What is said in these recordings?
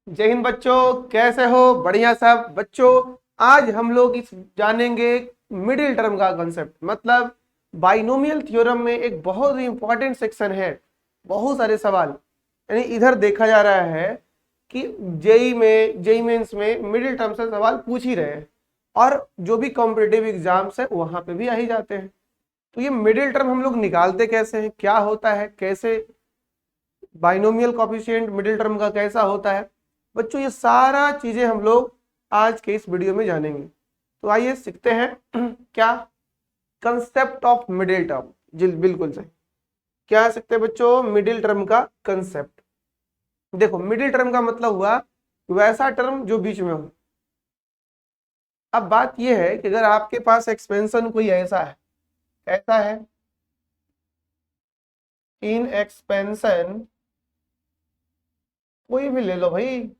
जय हिंद बच्चों, कैसे हो? बढ़िया सब बच्चों। आज हम लोग इस जानेंगे मिडिल टर्म का कंसेप्ट, मतलब बाइनोमियल थ्योरम में एक बहुत ही इंपॉर्टेंट सेक्शन है। बहुत सारे सवाल यानी इधर देखा जा रहा है कि जेई मेंस में मिडिल टर्म से सवाल पूछ ही रहे हैं, और जो भी कॉम्पिटिटिव एग्जाम्स है वहां पे भी आ ही जाते हैं। तो ये मिडिल टर्म हम लोग निकालते कैसे हैं, क्या होता है, कैसे बाइनोमियल कोफिशिएंट मिडिल टर्म का कैसा होता है बच्चों, ये सारा चीजें हम लोग आज के इस वीडियो में जानेंगे। तो आइए सीखते हैं क्या कंसेप्ट ऑफ मिडिल टर्म। जी बिल्कुल सही। क्या सीखते हैं बच्चों? मिडिल टर्म का कंसेप्ट। देखो, मिडिल टर्म का मतलब हुआ वैसा टर्म जो बीच में हो। अब बात यह है कि अगर आपके पास एक्सपेंशन कोई ऐसा है, कैसा है, इन एक्सपेंशन कोई भी ले लो भाई,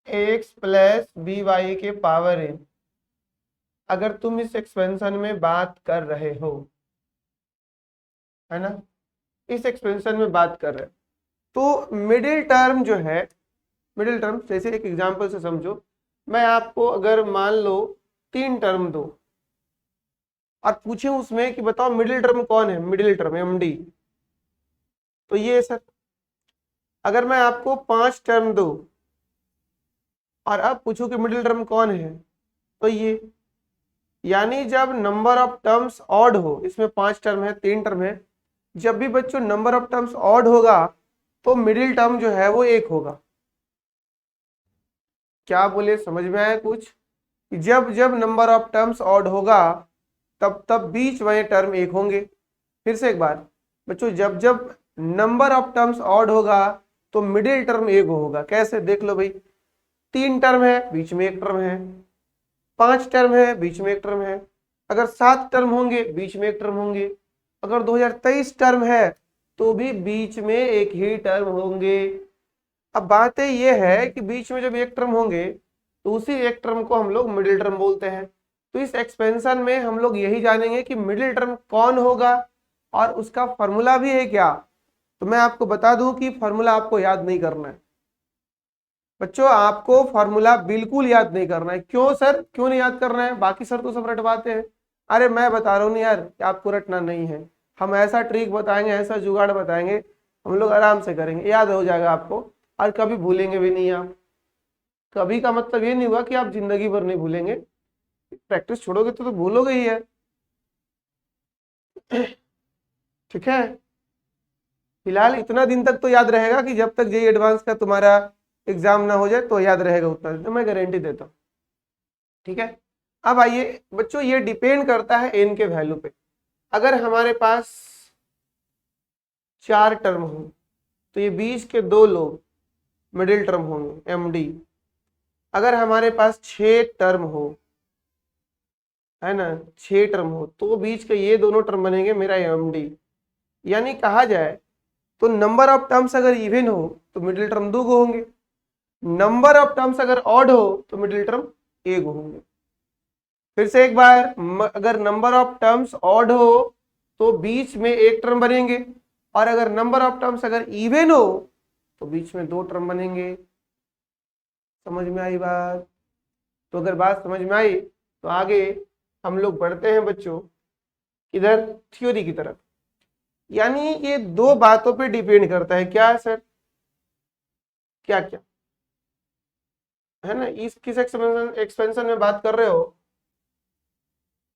एक्स प्लस बी वाई के पावर एन, अगर तुम इस एक्सपेंशन में बात कर रहे हो, है ना, इस एक्सपेंशन में बात कर रहे हो, तो मिडिल टर्म जो है, मिडिल टर्म जैसे एक एग्जांपल से समझो। मैं आपको अगर मान लो 3 टर्म दो और पूछे उसमें कि बताओ मिडिल टर्म कौन है, मिडिल टर्म एमडी, तो ये सर। अगर मैं आपको 5 टर्म दो और अब पूछो कि मिडिल टर्म कौन है, तो ये। यानी जब नंबर ऑफ टर्म्स ऑड हो, इसमें 5 टर्म है, 3 टर्म है, जब भी बच्चों नंबर ऑफ टर्म्स ऑड होगा तो मिडिल टर्म जो है वो 1 होगा। क्या बोले, समझ में आया कुछ? जब जब नंबर ऑफ टर्म्स ऑड होगा तब तब बीच वाले टर्म 1 होंगे। फिर से एक बार बच्चों, जब जब नंबर ऑफ टर्म्स ऑड होगा तो मिडिल टर्म 1 होगा। कैसे, देख लो भाई, 3 टर्म है, बीच में 1 टर्म है, 5 टर्म है, बीच में 1 टर्म है, अगर 7 टर्म होंगे बीच में 1 टर्म होंगे, अगर 2023 टर्म है तो भी बीच में एक ही टर्म होंगे। अब बातें ये है कि बीच में जब 1 टर्म होंगे तो उसी 1 टर्म को हम लोग मिडिल टर्म बोलते हैं। तो इस एक्सपेंशन में हम लोग यही जानेंगे कि मिडिल टर्म कौन होगा और उसका फॉर्मूला भी है क्या। तो मैं आपको बता दूं कि फॉर्मूला आपको याद नहीं करना है बच्चों, आपको फॉर्मूला बिल्कुल याद नहीं करना है। क्यों सर, क्यों नहीं याद करना है? बाकी सर तो सब रटवाते हैं। अरे मैं बता रहा हूँ नहीं यार कि आपको रटना नहीं है। हम ऐसा ट्रिक बताएंगे, ऐसा जुगाड़ बताएंगे, हम लोग आराम से करेंगे, याद हो जाएगा आपको, और कभी भूलेंगे भी नहीं आप। कभी का मतलब ये नहीं हुआ कि आप जिंदगी भर नहीं भूलेंगे, प्रैक्टिस छोड़ोगे तो भूलोगे ही है। ठीक है, फिलहाल इतना दिन तक तो याद रहेगा कि जब तक जेई एडवांस का तुम्हारा एग्जाम ना हो जाए तो याद रहेगा, उतना दिन तो मैं गारंटी देता हूँ। ठीक है, अब आइए बच्चों, ये डिपेंड करता है एन के वैल्यू पे। अगर हमारे पास 4 टर्म हो तो ये बीच के 2 लोग मिडिल टर्म होंगे, एमडी। अगर हमारे पास 6 टर्म हो, है ना, 6 टर्म हो तो बीच के ये दोनों टर्म बनेंगे मेरा एमडी। यानी कहा जाए तो नंबर ऑफ टर्म्स अगर इवन हो तो मिडिल टर्म 2 होंगे, नंबर ऑफ टर्म्स अगर ऑड हो तो मिडिल टर्म 1 होंगे। फिर से एक बार, अगर नंबर ऑफ टर्म्स ऑड हो तो बीच में 1 टर्म बनेंगे, और अगर नंबर ऑफ टर्म्स अगर इवन हो तो बीच में 2 टर्म बनेंगे। समझ में आई बात? तो अगर बात समझ में आई तो आगे हम लोग बढ़ते हैं बच्चों इधर थ्योरी की तरफ। यानी ये 2 बातों पे डिपेंड करता है। क्या है सर? क्या क्या है ना, इस किस एक्सपेंशन एक्सपेंशन में बात कर रहे हो?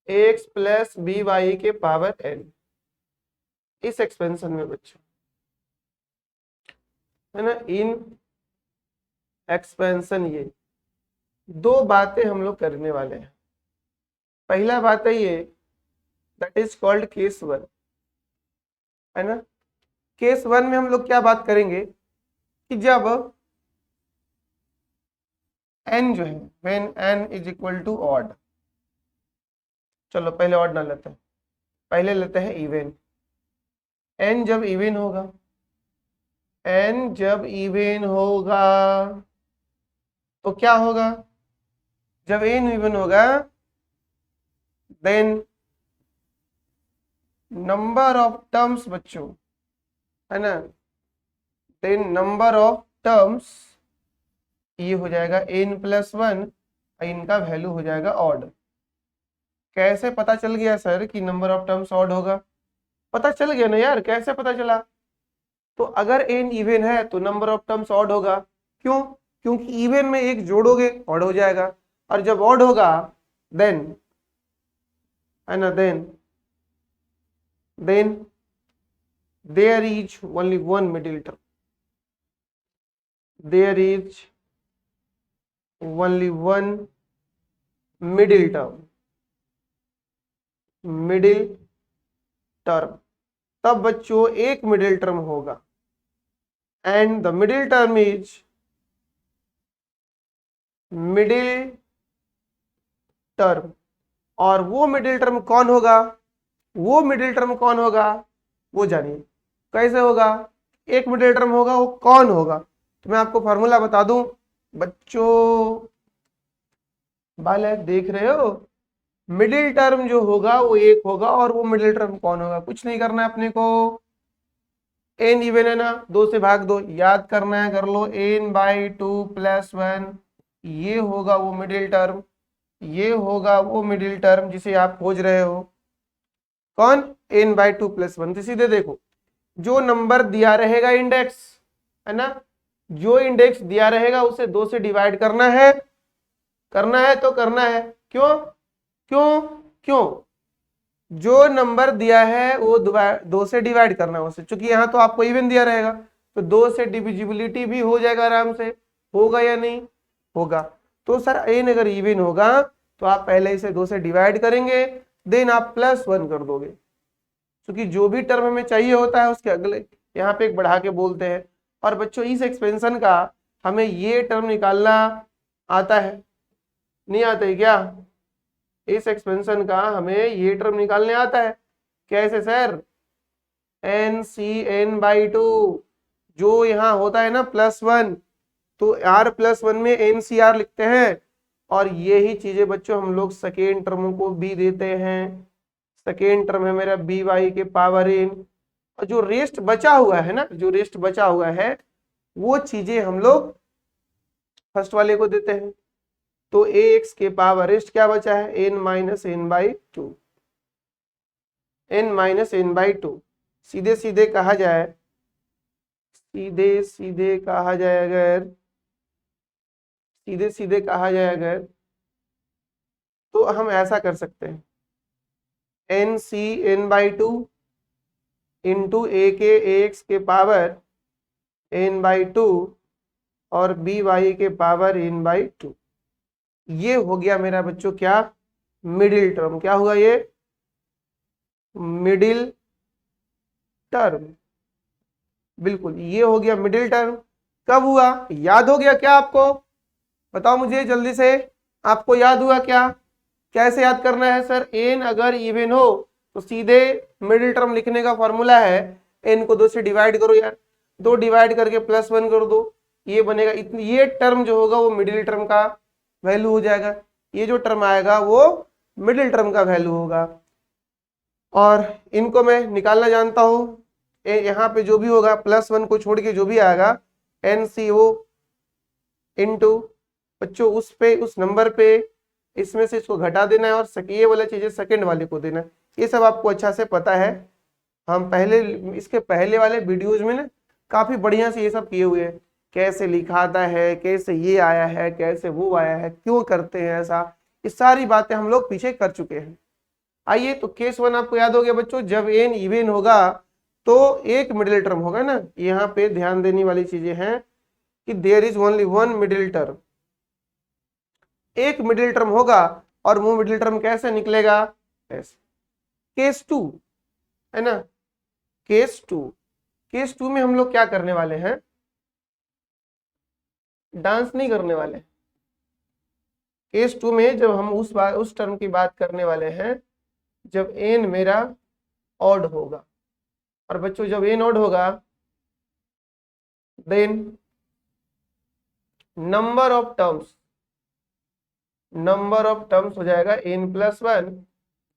एक्स प्लस बी वाई के पावर एन, इस एक्सपेंशन में बच्चों, है ना, इन एक्सपेंशन ये 2 बातें हम लोग करने वाले हैं। पहला बात है ये, दैट इज कॉल्ड केस 1, है ना। केस 1 में हम लोग क्या बात करेंगे कि जब n जो है, when n is equal to odd, चलो पहले ऑड ना लेते हैं, पहले लेते हैं इवन। n जब इवन होगा, n जब इवन होगा तो क्या होगा? जब n इवन होगा देन नंबर ऑफ टर्म्स बच्चों, है ना, देन नंबर ऑफ टर्म्स ये हो जाएगा n+1 और इनका वैल्यू हो जाएगा ऑड। कैसे पता चल गया सर कि नंबर ऑफ टर्म्स ऑड होगा? पता चल गया ना यार, कैसे पता चला? तो अगर n इवन है तो नंबर ऑफ टर्म्स ऑड होगा। क्यों? क्योंकि इवन में एक जोड़ोगे ऑड हो जाएगा, और जब ऑड होगा देन है ना, then there is only one middle term, there is only one middle term, middle term. तब बच्चों एक मिडिल टर्म होगा, and the middle term is middle term. और वो मिडिल टर्म कौन होगा? वो मिडिल टर्म कौन होगा वो जानिए। कैसे होगा? एक मिडिल टर्म होगा, वो कौन होगा? तो मैं आपको फॉर्मूला बता दूं बच्चों, बालक देख रहे हो, मिडिल टर्म जो होगा वो एक होगा, और वो मिडिल टर्म कौन होगा? कुछ नहीं करना है अपने को, n इवन है ना, 2 से भाग दो, याद करना है कर लो, n/2+1 ये होगा वो मिडिल टर्म, ये होगा वो मिडिल टर्म जिसे आप खोज रहे हो। कौन? n/2+1। तो सीधे देखो, जो नंबर दिया रहेगा इंडेक्स है ना, जो इंडेक्स दिया रहेगा उसे 2 से डिवाइड करना है, तो करना है। क्यों? क्यों? क्यों? जो नंबर दिया है वो 2 से डिवाइड करना है उसे, क्योंकि यहाँ तो आपको इवन दिया रहेगा, तो 2 से डिविजिबिलिटी भी हो जाएगा आराम से। होगा या नहीं होगा? तो सर n अगर इवन होगा तो आप पहले इसे 2 से डिवाइड करेंगे, देन आप +1 कर दोगे, क्योंकि जो भी टर्म हमें चाहिए होता है उसके अगले यहाँ पे एक बढ़ा के बोलते हैं। और बच्चों इस एक्सपेंशन का हमें ये टर्म निकालना आता है, नहीं आता है क्या? इस एक्सपेंशन का हमें ये टर्म निकालने आता है। कैसे सर? NCn/2, जो यहाँ होता है ना +1, तो r+1 में NCr लिखते हैं, और यही चीजें बच्चों हम लोग सेकेंड टर्म को भी देते हैं। सेकेंड टर्म है मेरा by के पावर n, और जो रेस्ट बचा हुआ है ना, जो रेस्ट बचा हुआ है वो चीजें हम लोग फर्स्ट वाले को देते हैं। तो ax के पावर रेस्ट क्या बचा है? n-n/2, n-n/2। सीधे सीधे कहा जाए, अगर तो हम ऐसा कर सकते हैं, NCn/2 इंटू a के ax के पावर n/2 और by के पावर n/2। ये हो गया मेरा बच्चों क्या? Middle term. क्या हुआ ये? Middle term. बिल्कुल ये हो गया मिडिल टर्म। कब हुआ? याद हो गया क्या आपको? बताओ मुझे जल्दी से, आपको याद हुआ क्या? कैसे याद करना है सर? n अगर इवन हो तो सीधे मिडिल टर्म लिखने का फॉर्मूला है, n को 2 से डिवाइड करो यार, 2 डिवाइड करके +1 कर दो, ये बनेगा। इतनी ये टर्म जो होगा वो मिडिल टर्म का वैल्यू हो जाएगा, ये जो टर्म आएगा वो मिडिल टर्म का वैल्यू होगा। और इनको मैं निकालना जानता हूँ, यहाँ पे जो भी होगा +1 को छोड़ के जो भी आएगा NCO इंटू बच्चों उस नंबर पे इसमें से इसको घटा देना है, और ये वाला चीजें सेकंड वाले को देना है। ये सब आपको अच्छा से पता है, हम पहले इसके पहले वाले वीडियोज में ना काफी बढ़िया से ये सब किए हुए हैं, कैसे लिखाता है, कैसे ये आया है, कैसे वो आया है, क्यों करते हैं ऐसा, ये सारी बातें हम लोग पीछे कर चुके हैं। आइए, तो केस 1 आपको याद हो गया बच्चों, जब n इवन होगा तो एक मिडिल टर्म होगा ना। यहाँ पे ध्यान देने वाली चीजें हैं कि there is only one middle term, एक मिडिल टर्म होगा, और वो मिडिल टर्म कैसे निकलेगा? ऐसे। केस 2 है ना, केस 2 में हम लोग क्या करने वाले हैं? डांस नहीं करने वाले। केस 2 में जब हम उस टर्म की बात करने वाले हैं जब n मेरा ऑड होगा, और बच्चों जब n ऑड होगा देन नंबर ऑफ टर्म्स हो जाएगा n+1,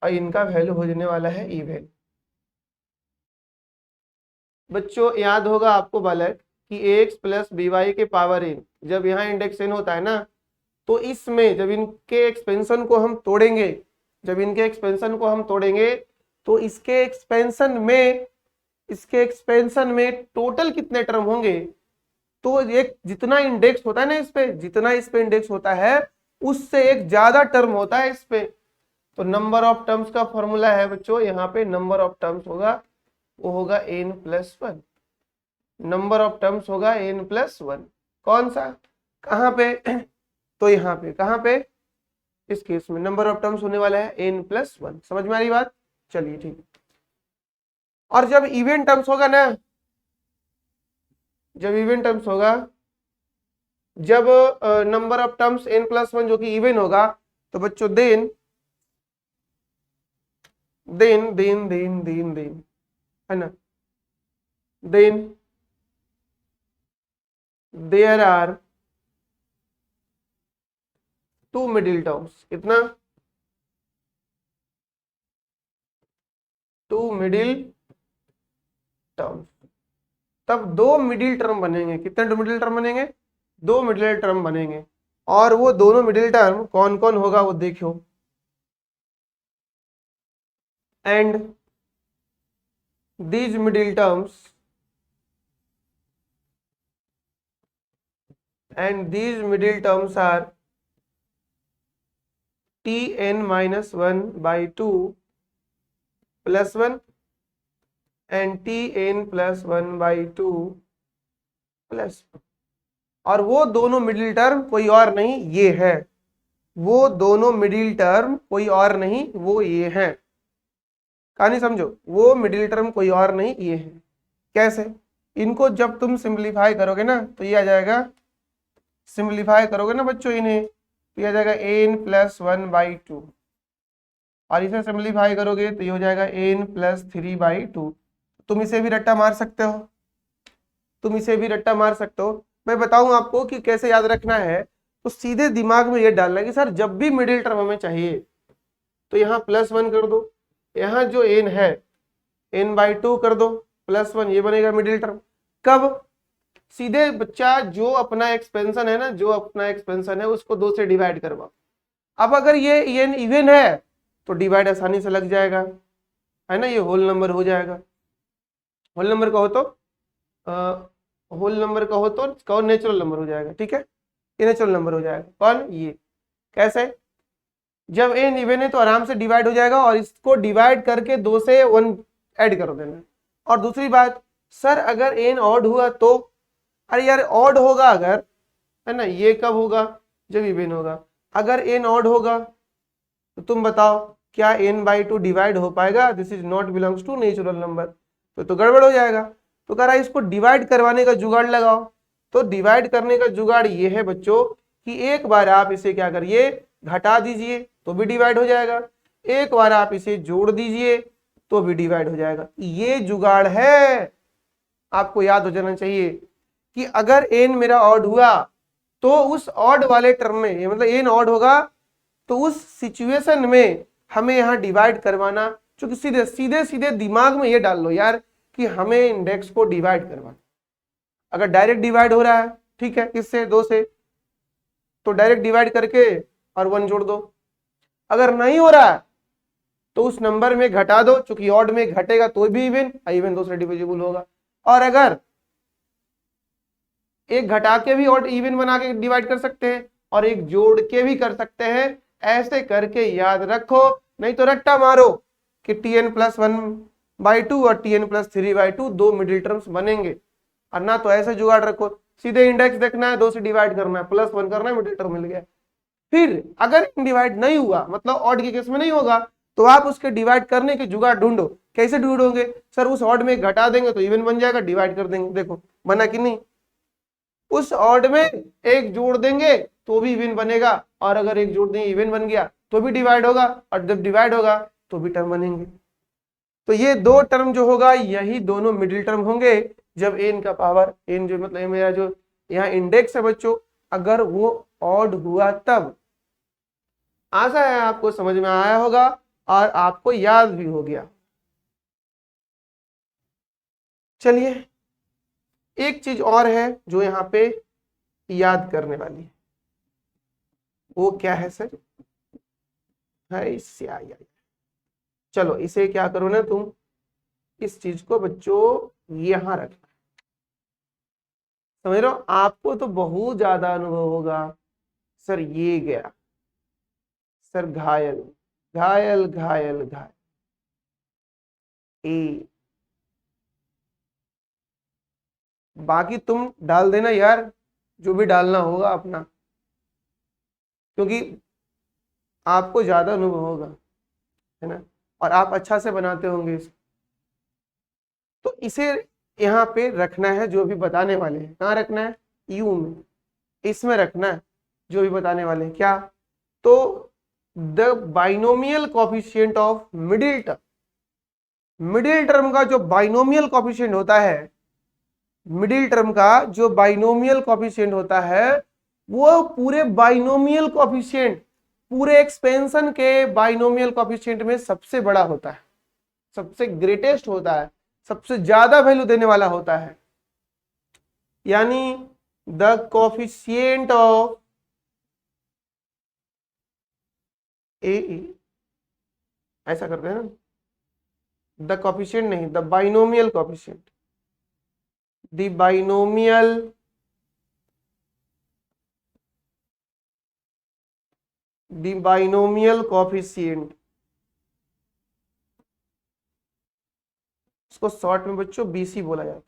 और इनका वैल्यू हो जाने वाला है इवन। बच्चों याद होगा आपको बालक कि ax प्लस by के पावर n, जब यहाँ इंडेक्स n होता है ना, तो इसमें जब इनके एक्सपेंशन को हम तोड़ेंगे, तो इसके एक्सपेंशन में टोटल कितने टर्म होंगे, तो एक जितना इंडेक्स होता है ना इस पे इंडेक्स होता है उससे एक ज्यादा टर्म होता है इस पे। तो नंबर ऑफ टर्म्स का फॉर्मूला है बच्चों, यहाँ पे नंबर ऑफ टर्म्स होगा वो होगा n+1, नंबर ऑफ टर्म्स होगा n+1। कौन सा, कहाँ पे, तो यहाँ पे, कहाँ पे, इस केस में नंबर ऑफ टर्म्स होने वाला है n+1। समझ में आ रही बात, चलिए ठीक है। और जब इवन टर्म्स होगा ना, जब नंबर ऑफ टर्म्स n+1 जो कि इवन होगा, तो बच्चों देन है ना, then there are two middle terms, कितना, टू मिडिल टर्म्स। तब दो मिडिल टर्म बनेंगे, कितने मिडिल टर्म बनेंगे, दो मिडिल टर्म बनेंगे। और वो दोनों मिडिल टर्म कौन कौन होगा वो देखियो, and these middle terms are tn-1/2 plus 1 and tn+1/2 plus, और वो दोनों मिडिल टर्म कोई और नहीं ये है, वो दोनों मिडिल टर्म कोई और नहीं वो ये है। कहानी समझो, वो मिडिल टर्म कोई और नहीं ये है। कैसे, इनको जब तुम सिंप्लीफाई करोगे ना तो ये आ जाएगा, सिंप्लीफाई करोगे ना बच्चों इन्हें तो ये आ जाएगा n+1/2, और इसे सिंप्लीफाई करोगे तो ये हो जाएगा n+3/2। तुम इसे भी रट्टा मार सकते हो, मैं बताऊं आपको कि कैसे याद रखना है। तो सीधे दिमाग में ये डालना कि सर जब भी मिडिल टर्म हमें चाहिए तो यहाँ +1 कर दो, यहाँ जो n है n/2 कर दो, +1 ये बनेगा मिडिल टर्म। कब, सीधे बच्चा जो अपना एक्सपेंशन है उसको 2 से डिवाइड करवा। अब अगर ये n इवन है तो डिवाइड आसानी से लग जाएगा, है ना, ये होल नंबर हो जाएगा। होल नंबर कहो तो कौन नेचुरल नंबर हो जाएगा, ठीक है, ये नेचुरल नंबर हो जाएगा। कौन, ये कैसे, जब n इवन है तो आराम से डिवाइड हो जाएगा, और इसको डिवाइड करके 2 से 1 ऐड कर देना। और दूसरी बात, सर अगर n ऑड हुआ तो, अरे यार ऑड होगा अगर, है ना, ये कब होगा, जब इवन होगा। अगर n ऑड होगा तो तुम बताओ क्या n/2 डिवाइड हो पाएगा, this is not belongs to natural number, तो गड़बड़ हो जाएगा। तो कह रहा है इसको डिवाइड करवाने का जुगाड़ लगाओ। तो डिवाइड करने का जुगाड़ ये है बच्चों कि एक बार आप इसे क्या करिए, घटा दीजिए तो भी डिवाइड हो जाएगा, एक बार आप इसे जोड़ दीजिए तो भी डिवाइड हो जाएगा। ये जुगाड़ है, आपको याद हो जाना चाहिए कि अगर n मेरा ऑड हुआ तो उस ऑड वाले टर्म में, मतलब n ऑड होगा तो उस सिचुएशन में हमें यहाँ डिवाइड करवाना, क्योंकि सीधे दिमाग में ये डाल लो यार कि हमें इंडेक्स को डिवाइड करवाना। अगर डायरेक्ट डिवाइड हो रहा है, ठीक है, किससे, 2 से, तो डायरेक्ट डिवाइड करके और 1 जोड़ दो। अगर नहीं हो रहा है तो उस नंबर में घटा दो, चूंकि ऑड में घटेगा तो भी इवन 2 से डिविजिबल होगा। और अगर एक घटा के भी ऑड इवन बना के डिवाइड कर सकते हैं और एक जोड़ के भी कर सकते हैं, ऐसे करके याद रखो, नहीं तो रट्टा मारो कि tn+1/2 और tn+3/2 दो मिडिल टर्म्स बनेंगे। और ना तो ऐसे जुगाड़ रखो, सीधे इंडेक्स देखना है, 2 से डिवाइड करना है, +1 करना है, मिडिल टर्म मिल गया। फिर अगर डिवाइड नहीं हुआ, मतलब ऑड के केस में नहीं होगा, तो आप उसके डिवाइड करने के जुगाड़ ढूंढो। कैसे ढूंढोगे, सर उस ऑड में घटा देंगे तो इवन बन जाएगा, डिवाइड कर देंगे, देखो बना कि नहीं। उस ऑड में एक जोड़ देंगे तो भी इवन बनेगा, और अगर एक जोड़ देंगे इवन बन गया तो भी डिवाइड होगा, और जब डिवाइड होगा तो भी टर्म बनेंगे। तो ये दो टर्म जो होगा यही दोनों मिडिल टर्म होंगे जब n का पावर, n जो मतलब मेरा जो यहाँ इंडेक्स है बच्चों, अगर वो ऑड हुआ तब। आशा है आपको समझ में आया होगा और आपको याद भी हो गया। चलिए एक चीज और है जो यहाँ पे याद करने वाली है, वो क्या है सर? है इससे चलो इसे क्या करो ना तुम, इस चीज को बच्चों यहां रखना। समझ रहे हो? आपको तो बहुत ज्यादा अनुभव होगा। सर ये गया, सर घायल घायल घायल घायल ए, बाकी तुम डाल देना यार, जो भी डालना होगा अपना, क्योंकि आपको ज्यादा अनुभव होगा, है ना, और आप अच्छा से बनाते होंगे इसको। तो इसे यहाँ पे रखना है, जो भी बताने वाले हैं। कहाँ रखना है? यू में, इसमें रखना है जो भी बताने वाले हैं। क्या? तो the binomial coefficient of middle term, middle term का जो बाइनोमियल कोफिशिएंट होता है, मिडिल टर्म का जो बाइनोमियल कोफिशिएंट होता है, वो पूरे बाइनोमियल कोफिशिएंट, पूरे एक्सपेंशन के बाइनोमियल कोफिशिएंट में सबसे बड़ा होता है, सबसे ग्रेटेस्ट होता है, सबसे ज्यादा वैल्यू देने वाला होता है। यानी द कोफिशिएंट ऑफ ए, ऐसा करते हैं ना, द कोफिशिएंट नहीं, the binomial coefficient, the binomial coefficient, इसको शॉर्ट में बच्चों बीसी बोला जाता है,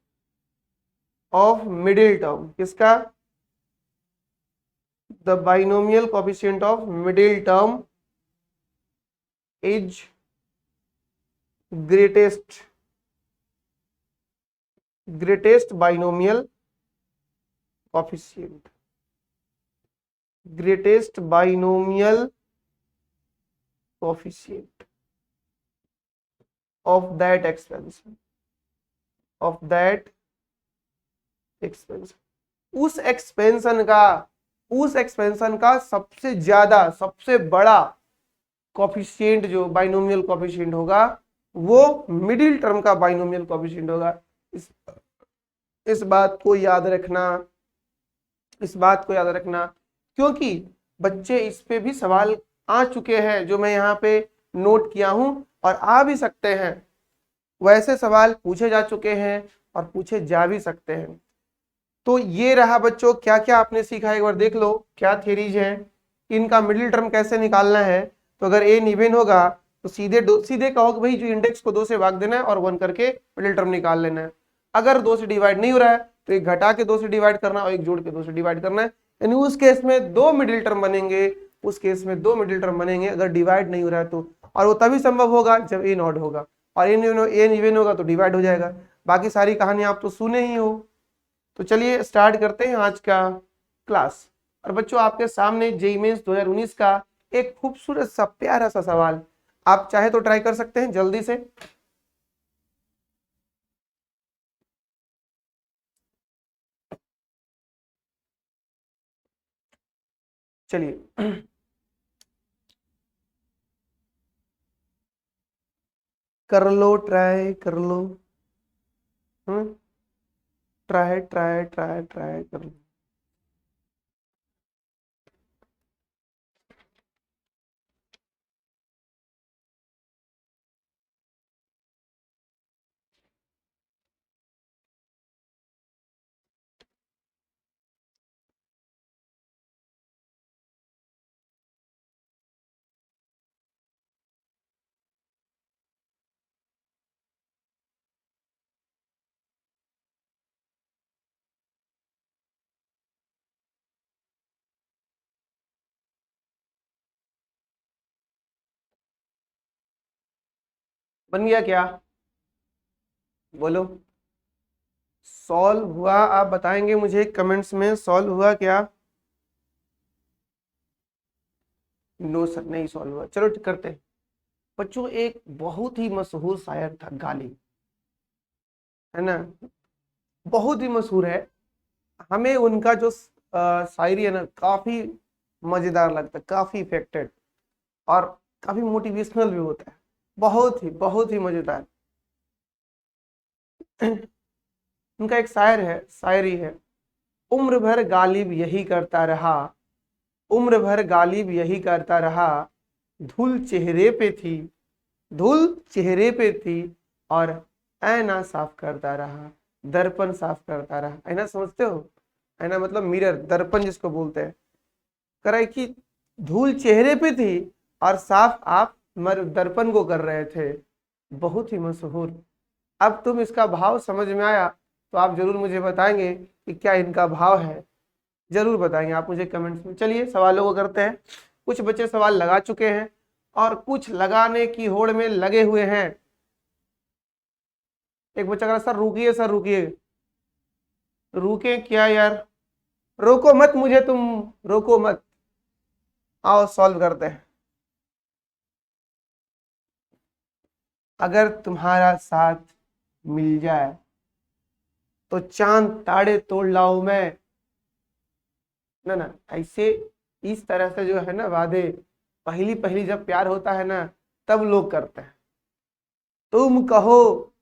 ऑफ मिडिल टर्म। किसका? The binomial coefficient of middle term is greatest binomial coefficient, greatest binomial coefficient of that expansion, of that expansion, उस expansion का सबसे ज्यादा, सबसे बड़ा कोफिशिएंट जो बाइनोमियल कोफिशिएंट होगा, वो मिडिल टर्म का बाइनोमियल कोफिशिएंट होगा। इस बात को याद रखना, इस बात को याद रखना, क्योंकि बच्चे इस पे भी सवाल आ चुके हैं, जो मैं यहाँ पे नोट किया हूं, और आ भी सकते हैं। वैसे सवाल पूछे जा चुके हैं और पूछे जा भी सकते हैं। तो ये रहा बच्चों, क्या क्या आपने सीखा, एक बार देख लो क्या थ्योरीज हैं, इनका मिडिल टर्म कैसे निकालना है। तो अगर ए इवन होगा तो सीधे कहो कि भाई जो इंडेक्स को 2 से भाग देना है और 1 करके मिडिल टर्म निकाल लेना है। अगर 2 से डिवाइड नहीं हो रहा है तो एक घटा के 2 से डिवाइड करना और एक जोड़ के 2 से डिवाइड करना है। यानी उस केस में 2 मिडिल टर्म बनेंगे, उस केस में 2 मिडिल टर्म बनेंगे अगर डिवाइड नहीं हो रहा है तो। और वो तभी संभव होगा जब ए नॉट होगा, और ए इवन होगा तो डिवाइड हो जाएगा। बाकी सारी कहानी आप तो सुने ही हो। तो चलिए स्टार्ट करते हैं आज का क्लास। और बच्चों आपके सामने जेईई मेंस 2019 का एक खूबसूरत सा प्यारा सा सवाल, आप चाहे तो ट्राई कर सकते हैं जल्दी से। चलिए कर लो, ट्राई कर लो, ट्राई ट्राई ट्राई ट्राई कर लो। बन गया क्या? बोलो सॉल्व हुआ? आप बताएंगे मुझे कमेंट्स में सॉल्व हुआ क्या? नो सर नहीं सॉल्व हुआ। चलो करते हैं बच्चों। एक बहुत ही मशहूर शायर था गालिब, है ना, बहुत ही मशहूर है। हमें उनका जो शायरी है ना काफी मजेदार लगता है, काफी इफेक्टेड और काफी मोटिवेशनल भी होता है, बहुत ही मजेदार। उनका एक शायरी है, उम्र भर गालिब यही करता रहा, उम्र भर गालिब यही करता रहा, धूल चेहरे पे थी, धूल चेहरे पे थी, और ऐना साफ करता रहा, दर्पण साफ करता रहा। ऐना समझते हो? ऐना मतलब मिरर, दर्पण जिसको बोलते हैं। करे कि धूल चेहरे पे थी और साफ आप दर्पण को कर रहे थे। बहुत ही मशहूर। अब तुम इसका भाव समझ में आया तो आप जरूर मुझे बताएंगे कि क्या इनका भाव है, जरूर बताएंगे आप मुझे कमेंट्स में। चलिए सवालों को करते हैं। कुछ बच्चे सवाल लगा चुके हैं और कुछ लगाने की होड़ में लगे हुए हैं। एक बच्चा कह रहा सर रुकिए, सर रुकिए। रुके क्या यार, रोको मत मुझे, तुम रोको मत। आओ सॉल्व करते हैं। अगर तुम्हारा साथ मिल जाए तो चांद ताड़े तोड़ लाऊं मैं। ना ऐसे इस तरह से जो है ना वादे पहली पहली जब प्यार होता है ना तब लोग करते हैं। तुम कहो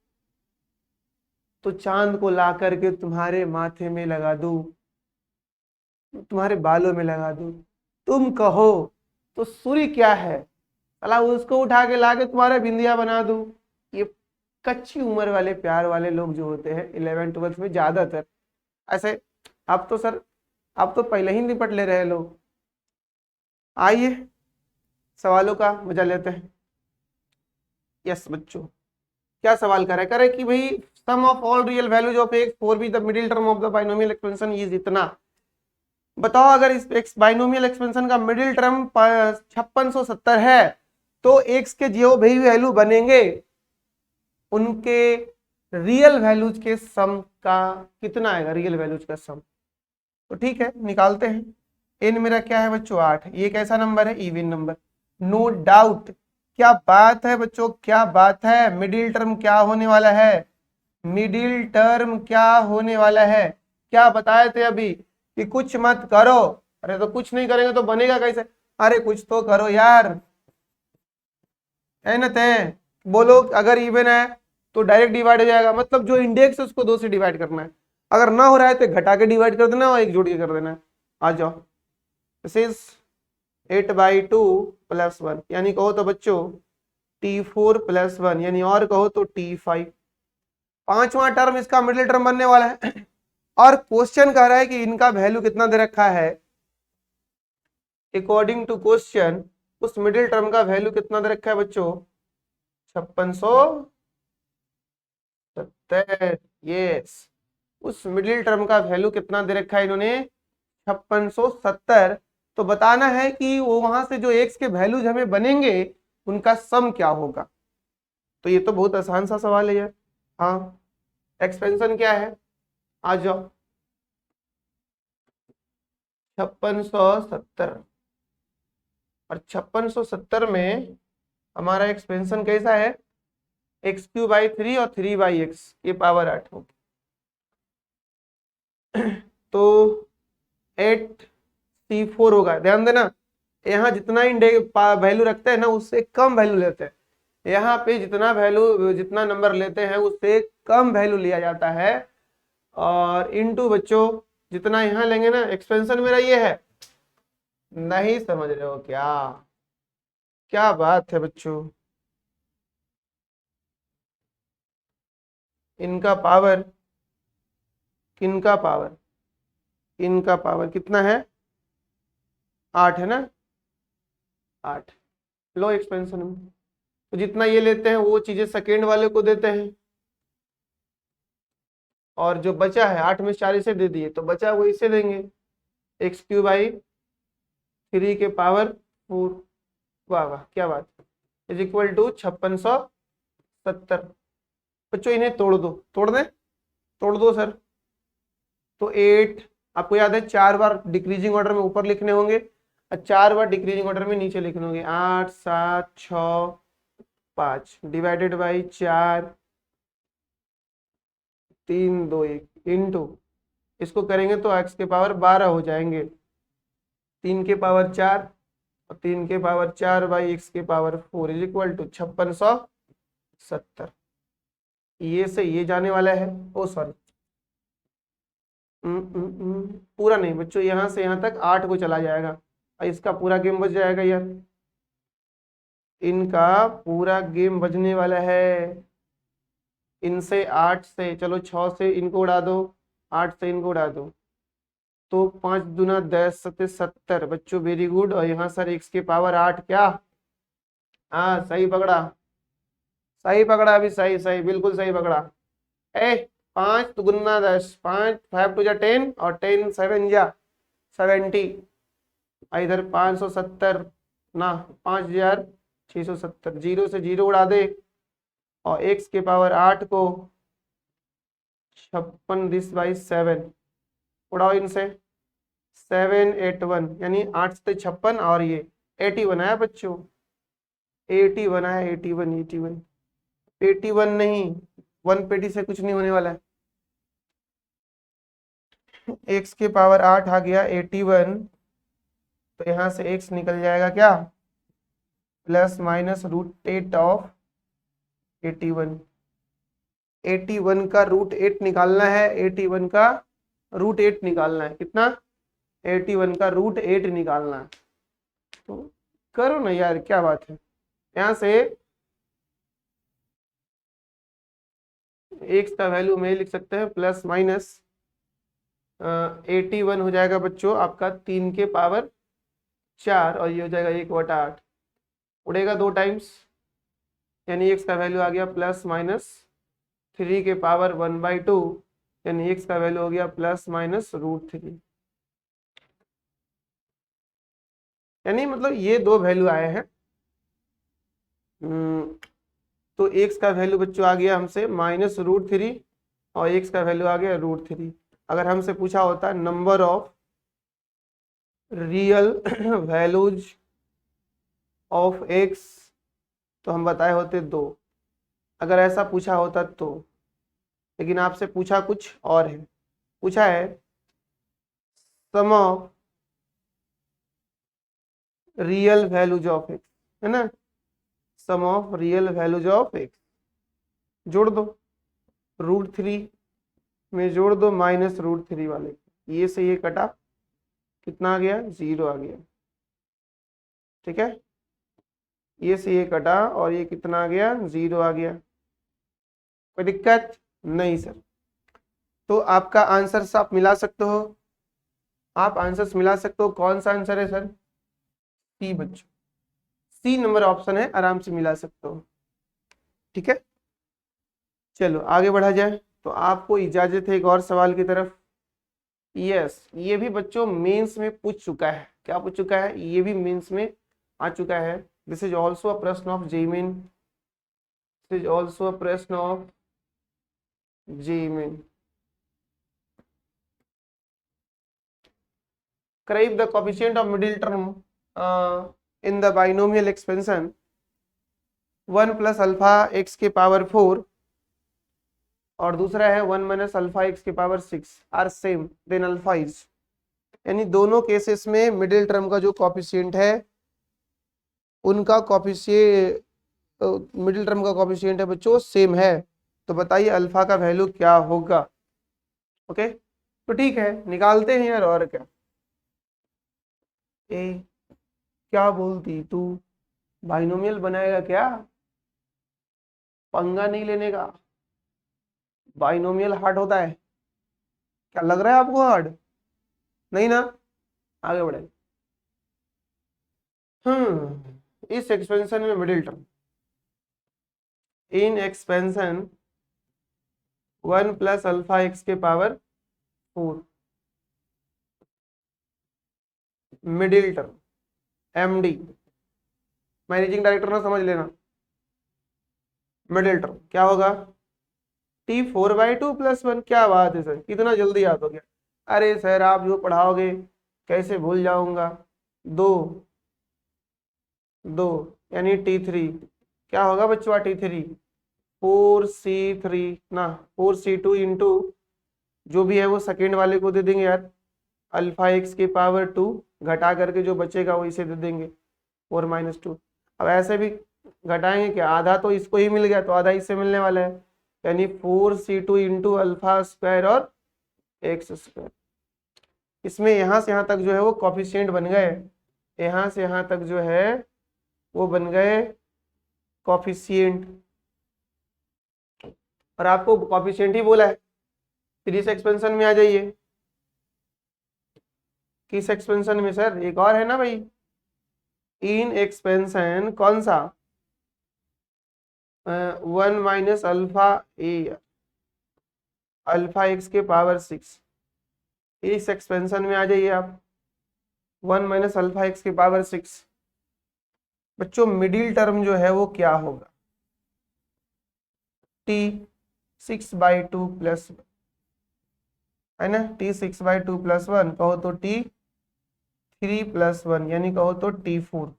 तो चांद को ला करके तुम्हारे माथे में लगा दूं, तुम्हारे बालों में लगा दूं। तुम कहो तो सूर्य क्या है, अला उसको उठा के ला के तुम्हारे बिंदिया बना दूं। ये कच्ची उम्र वाले प्यार वाले लोग जो होते हैं 11th-12th में ज्यादातर ऐसे। अब तो सर अब तो पहले ही निपट ले रहे लोग। आइए सवालों का मजा लेते हैं। यस बच्चों, क्या सवाल करे कि भाई sum of all real values of x for be the middle term of the binomial expansion is इतना। बताओ अगर इस एक्स बाइनोमियल एक्सपेंशन का मिडिल टर्म 5670 है तो एक्स के जो भी वैल्यू बनेंगे उनके रियल वैल्यूज के सम का कितना आएगा, रियल वैल्यूज का सम। तो ठीक है निकालते हैं। एन मेरा क्या है बच्चों 8। ये कैसा नंबर है, इवन नंबर, नो डाउट। क्या बात है बच्चों, क्या बात है। मिडिल टर्म क्या होने वाला है, मिडिल टर्म क्या होने वाला है। क्या बताए थे अभी कि कुछ मत करो। अरे तो कुछ नहीं करेंगे तो बनेगा कैसे, अरे कुछ तो करो यार। है ना, ते बोलो अगर इवन है तो डायरेक्ट डिवाइड हो जाएगा, मतलब जो इंडेक्स है उसको 2 से डिवाइड करना है। अगर ना हो रहा है तो घटा के डिवाइड कर देना और एक जोड़ के कर देना। आ जाओ, दिस इज 8/2 + 1, यानी कहो तो बच्चों T4 + 1, यानी और कहो तो T5। पांचवा टर्म इसका मिडिल टर्म बनने वाला है। और क्वेश्चन कह रहा है कि इनका वैल्यू कितना दे रखा है। अकॉर्डिंग टू क्वेश्चन उस मिडिल टर्म का वैल्यू कितना दे रखा है बच्चों, 5670। यस, उस मिडिल टर्म का वैल्यू कितना दे रखा है इन्होंने, 5670। तो बताना है कि वो वहां से जो एक्स के वैल्यूज हमें बनेंगे उनका सम क्या होगा। तो ये तो बहुत आसान सा सवाल है यार। हाँ, एक्सपेंशन क्या है, आ जाओ 5670 और 5670 में हमारा एक्सपेंशन कैसा है, x³ 3 और 3/x ये पावर 8 होगी। तो 8C4 होगा। ध्यान देना यहाँ जितना वैल्यू रखते हैं ना उससे कम वैल्यू लेते हैं। यहाँ पे जितना वैल्यू जितना नंबर लेते हैं उससे कम वैल्यू लिया जाता है। और इनटू बच्चों जितना यहाँ लेंगे ना, एक्सपेंशन मेरा ये है। नहीं समझ रहे हो क्या, क्या बात है बच्चों। इनका पावर, किनका पावर, इनका पावर कितना है, 8 है ना, 8 लो एक्सपेंशन में। तो जितना ये लेते हैं वो चीजें सेकेंड वाले को देते हैं और जो बचा है 8 में 4 इसे दे दिए तो बचा वो इसे देंगे, x³ 3 के पावर 4। वाह वाह क्या बात, इज इक्वल टू 5670। बच्चों इन्हें तोड़ दो, तोड़ दें, तोड़ दो सर। तो 8 आपको याद है 4 बार डिक्रीजिंग ऑर्डर में ऊपर लिखने होंगे और 4 बार डिक्रीजिंग ऑर्डर में नीचे लिखने होंगे। 8 7 6 5 डिवाइडेड बाई 4 3 2 1 इंटू इसको करेंगे तो x के पावर 12 हो जाएंगे। 3 के पावर 4 और 3 के पावर 4 बाई x के पावर 4 इज इक्वल टू 5670। ये से ये जाने वाला है, ओ सॉरी पूरा नहीं बच्चों, यहाँ से यहाँ तक 8 को चला जाएगा और इसका पूरा गेम बच जाएगा यार, इनका पूरा गेम बजने वाला है। इनसे 8 से, चलो 6 से इनको उड़ा दो, 8 से इनको उड़ा दो, तो 5 दूना 10 सत्ते 70 बच्चों, वेरी गुड। और यहाँ सर x की पावर 8 क्या, हाँ सही पकड़ा, सही पकड़ा, अभी सही सही बिल्कुल सही पकड़ा। 5 दुगुना 10, 5 5 टू जा 10 और 10 7 जा 70, इधर 570 ना 5670, जीरो से जीरो उड़ा दे और x के पावर 8 को 56 दिस बाई 7 उड़ाओ इनसे, 781 यानी 8 से 56 और ये 81 आया बच्चों, 81 आया, 81 81 81 नहीं, 1 पेटी से कुछ नहीं होने वाला है। x के पावर 8 आ गया 81, तो यहाँ से x निकल जाएगा क्या, प्लस माइनस √8 ऑफ 81। 81 का √8 निकालना है, 81 का √8 निकालना है, कितना, 81 का √8 निकालना है। तो करो ना यार, क्या बात है। यहाँ से x का वैल्यू में लिख सकते हैं प्लस माइनस 81 हो जाएगा बच्चों आपका 3 के पावर 4 और ये हो जाएगा 1/8, उड़ेगा 2 टाइम्स, यानी x का वैल्यू आ गया प्लस माइनस 3 के पावर 1/2, यानी x का वैल्यू हो गया प्लस माइनस √3। यानी मतलब ये 2 वैल्यू आए हैं। तो x का वैल्यू बच्चों आ गया हमसे माइनस √3 और x का वैल्यू आ गया √3। अगर हमसे पूछा होता number of real values of x, तो हम बताए होते 2, अगर ऐसा पूछा होता तो। लेकिन आपसे पूछा कुछ और है, पूछा है sum of real values of x, है ना, sum of real values of x, जोड़ दो √3 में, जोड़ दो माइनस √3 वाले, ये से ये कटा, कितना आ गया, 0 आ गया, ठीक है, ये से ये कटा और ये कितना आ गया, 0 आ गया, कोई दिक्कत नहीं सर। तो आपका आंसर आप मिला सकते हो, आप आंसर्स मिला सकते हो। कौन सा आंसर है सर, सी बच्चों, सी नंबर ऑप्शन है, आराम से मिला सकते हो, ठीक है। चलो आगे बढ़ा जाए, तो आपको इजाजत है एक और सवाल की तरफ। यस, ये भी बच्चों मेंस में पूछ चुका है, क्या पूछ चुका है, ये भी मेंस में आ चुका है। दिस इज ऑल्सो अ प्रश्न of JEE, this is also a प्रश्न of JEE. Derive the coefficient of middle term in the binomial expansion 1 plus alpha x के पावर 4 और दूसरा है 1 माइनस अल्फा x के power 6 are same then alpha is, यानी दोनों cases में middle term का जो कॉफिशिएंट है उनका कॉफिशिएंट, मिडिल टर्म का कॉफिशिएंट है बच्चों सेम है। तो बताइए अल्फा का वैल्यू क्या होगा। ओके तो ठीक है, निकालते हैं यार, और क्या। ए क्या बोलती तू, बाइनोमियल बनाएगा क्या, पंगा नहीं लेने का, बाइनोमियल हार्ड होता है क्या, लग रहा है आपको हार्ड, नहीं ना, आगे बढ़े। इस एक्सपेंशन में middle term, in expansion 1 plus alpha x के power 4 middle term, MD managing director ना समझ लेना, मिडिल टर्म क्या होगा, T4/2 + 1। क्या बात है सर, कितना जल्दी याद हो गया। अरे सर आप जो पढ़ाओगे कैसे भूल जाऊंगा, 2 2 यानी T3 क्या होगा बच्चों, T3 4C3 ना 4C2 इंटू जो भी है वो सेकेंड वाले को दे देंगे यार, अल्फा एक्स के पावर 2 घटा करके जो बचेगा वो इसे दे देंगे 4 - 2। अब ऐसे भी घटाएंगे क्या, आधा तो इसको ही मिल गया तो आधा इससे मिलने वाला है, यानी 4C2 इंटू अल्फा स्क्वायर और एक्स स्क्वायर। इसमें यहाँ से यहाँ तक जो है वो कॉफिशिएंट बन गए, यहाँ से यहाँ तक जो है वो बन गए कॉफिशिएंट, और आपको कॉफिशिएंट ही बोला है। फिर इस एक्सपेंशन में आ जाइए। किस एक्सपेंशन में सर? एक और है ना भाई, इन एक्सपेंशन कौन सा? 1 माइनस अल्फा ए, अल्फा एक्स के पावर 6। इस एक्सपेंशन में आ जाइए आप, 1 माइनस अल्फा एक्स के पावर 6। बच्चों मिडिल टर्म जो है वो क्या होगा? टी 6/2 प्लस, है ना, टी 6/2 प्लस 1, कहो तो टी 3 प्लस 1, यानी कहो तो T4।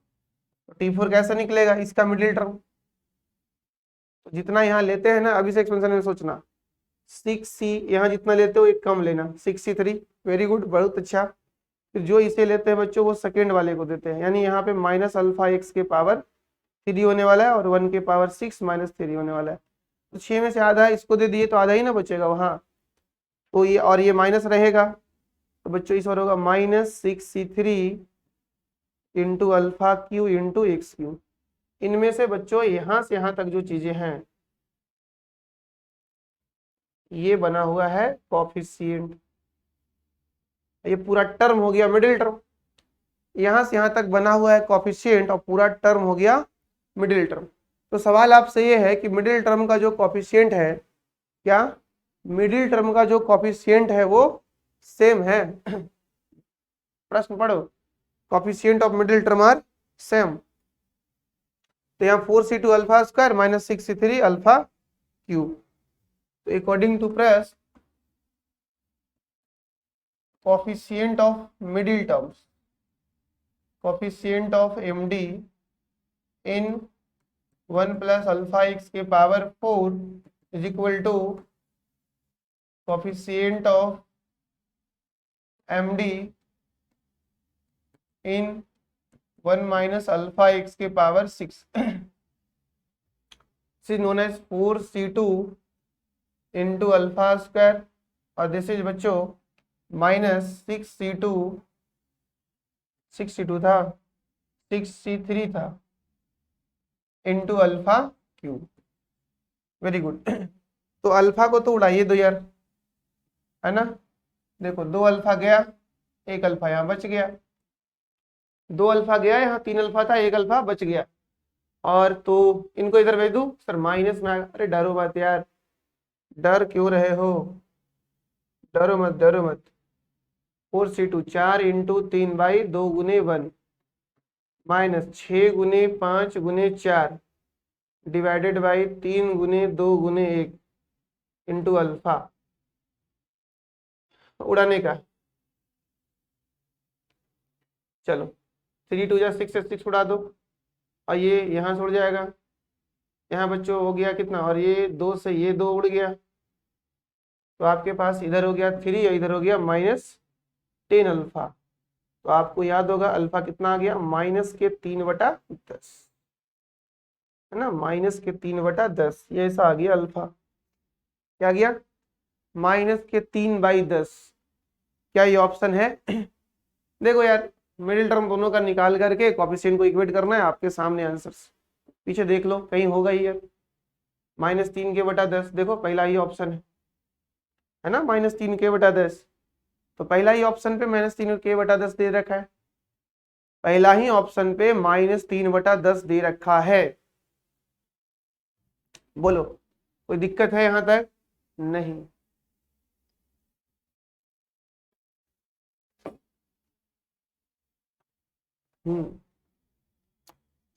T4 कैसे निकलेगा? इसका मिडिल टर्म। तो जितना यहाँ लेते हैं ना, अभी से एक्सपेंशन में सोचना, 6c यहाँ जितना लेते हो एक कम लेना, 6c3। वेरी गुड, बहुत अच्छा। फिर जो इसे लेते हैं बच्चों वो सेकेंड वाले को देते हैं, यानी यहाँ पे माइनस अल्फा एक्स के पावर 3 होने वाला है और 1 के पावर 6 माइनस 3 होने वाला है। तो 6 में से आधा इसको दे दिए तो आधा ही ना बचेगा वहाँ, तो ये और ये माइनस रहेगा, तो बच्चों इस बार होगा -6c3 into alpha Q into x Q. इनमें से बच्चों यहाँ से यहाँ तक जो चीजें हैं ये बना हुआ है कॉफिशिएंट, ये पूरा टर्म हो गया मिडिल टर्म। यहाँ से यहाँ तक बना हुआ है कॉफिशिएंट और पूरा टर्म हो गया मिडिल टर्म। तो सवाल आपसे ये है कि मिडिल टर्म का जो कॉफिशिएंट है, क्या मिडिल टर्म का जो कॉफिशिएंट है वो सेम है? प्रश्न पढ़ो, coefficient of middle term are same. तो यहाँ 4c2 alpha square minus 6c3 alpha cube. तो अकॉर्डिंग टू प्रश्न, coefficient of middle terms, coefficient of MD in 1 plus alpha x के power 4 is equal to coefficient of MD in 1 minus alpha x के power 6 this is known as 4c2 into alpha square, और this is बच्चों minus 6c2 था, 6c3 था into alpha cube. Very good. तो alpha को तो उड़ाइए दो यार, है ना, देखो 2 अल्फा गया, 1 अल्फा यहाँ बच गया, 2 अल्फा गया, यहाँ 3 अल्फा था, 1 अल्फा बच गया। और तो इनको इधर भेज दूं सर, माइनस में। अरे डरो मत यार, डर क्यों रहे हो, डरो मत डरो मत। 4c2 4 इंटू 3/2 गुने 1 माइनस 6 गुने 5 गुने 4 डिवाइडेड बाई 3 गुने 2 गुने 1 इंटू अल्फा, उड़ाने का। चलो 3 2 जा 6 से 6 उड़ा दो, और ये यहाँ से उड़ जाएगा, यहाँ बच्चों हो गया कितना, और ये 2 से ये 2 उड़ गया, तो आपके पास इधर हो गया 3 और इधर हो गया -10 अल्फा। तो आपको याद होगा अल्फा कितना आ गया, -3/10, है ना, -3/10, ये ऐसा आ गया अल्फा। क्या गया? -3/10। क्या ये ऑप्शन है? देखो यार, मिडिल टर्म दोनों का निकाल करके कोएफिशिएंट को इक्वेट करना है, आपके सामने आंसर्स, पीछे देख लो कहीं होगा ही यार। -3/10, देखो पहला ही ऑप्शन है ना, -3/10। तो पहला ही ऑप्शन पे -3/10 दे रखा है, पहला ही ऑप्शन पे -3/10 दे रखा है। बोलो कोई दिक्कत है यहां तक? नहीं।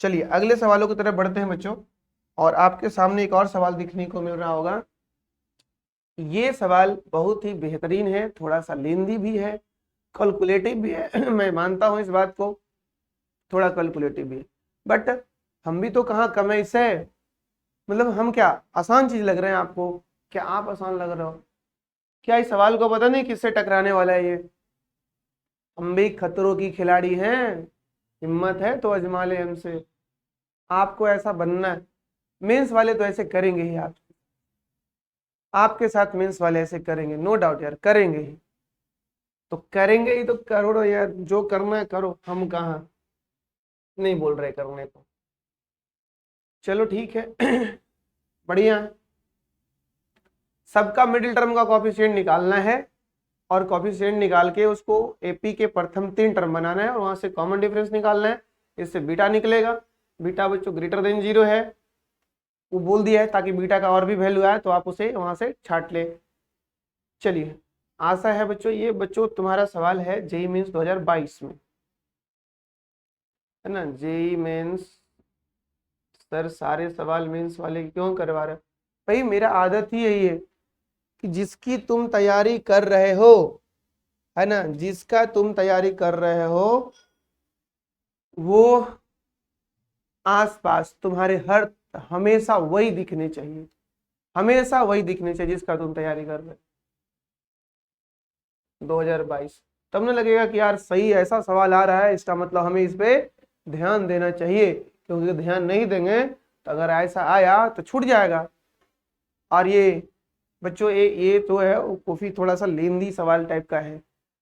चलिए अगले सवालों की तरफ बढ़ते हैं बच्चों, और आपके सामने एक और सवाल दिखने को मिल रहा होगा। ये सवाल बहुत ही बेहतरीन है, थोड़ा सा लेंदी भी है, कैलकुलेटिव भी है मैं मानता हूं इस बात को, थोड़ा कैलकुलेटिव भी है, बट हम भी तो कहाँ कम है इससे। मतलब हम क्या आसान चीज लग रहे हैं आपको? क्या आप आसान लग रहे हो? क्या इस सवाल को पता नहीं किससे टकराने वाला है ये? हम भी खतरों की खिलाड़ी हैं, हिम्मत है तो अजमा ले हमसे। आपको ऐसा बनना है, मेंस वाले तो ऐसे करेंगे ही आप। आपके साथ मेंस वाले ऐसे करेंगे, नो डाउट यार करेंगे ही, तो करेंगे ही तो करो यार, जो करना है करो, हम कहाँ नहीं बोल रहे करने को। चलो ठीक है बढ़िया। सबका मिडिल टर्म का कॉफिशिएंट निकालना है और कॉफिशिएंट निकाल के उसको एपी के प्रथम 3 टर्म बनाना है और वहां से कॉमन डिफरेंस निकालना है। इससे बीटा निकलेगा, बीटा बच्चों ग्रेटर देन 0 है, वो बोल दिया है ताकि बीटा का और भी वैल्यू आए तो आप उसे वहां से छाट ले। चलिए, आशा है बच्चों ये बच्चों तुम्हारा सवाल है जेई मेंस 2022 में, है ना। जेई मेंस सर सारे सवाल मेंस वाले क्यों करवा रहे? भाई मेरा आदत ही यही है कि जिसकी तुम तैयारी कर रहे हो, है ना, जिसका तुम तैयारी कर रहे हो वो आसपास तुम्हारे हर हमेशा वही दिखने चाहिए, हमेशा वही दिखने चाहिए जिसका तुम तैयारी कर रहे हो। 2022 तब न लगेगा कि यार सही ऐसा सवाल आ रहा है, इसका मतलब हमें इस पे ध्यान देना चाहिए, क्योंकि ध्यान नहीं देंगे तो अगर ऐसा आया तो छूट जाएगा। और ये बच्चों ये तो है काफी थोड़ा सा लेंदी सवाल टाइप का है,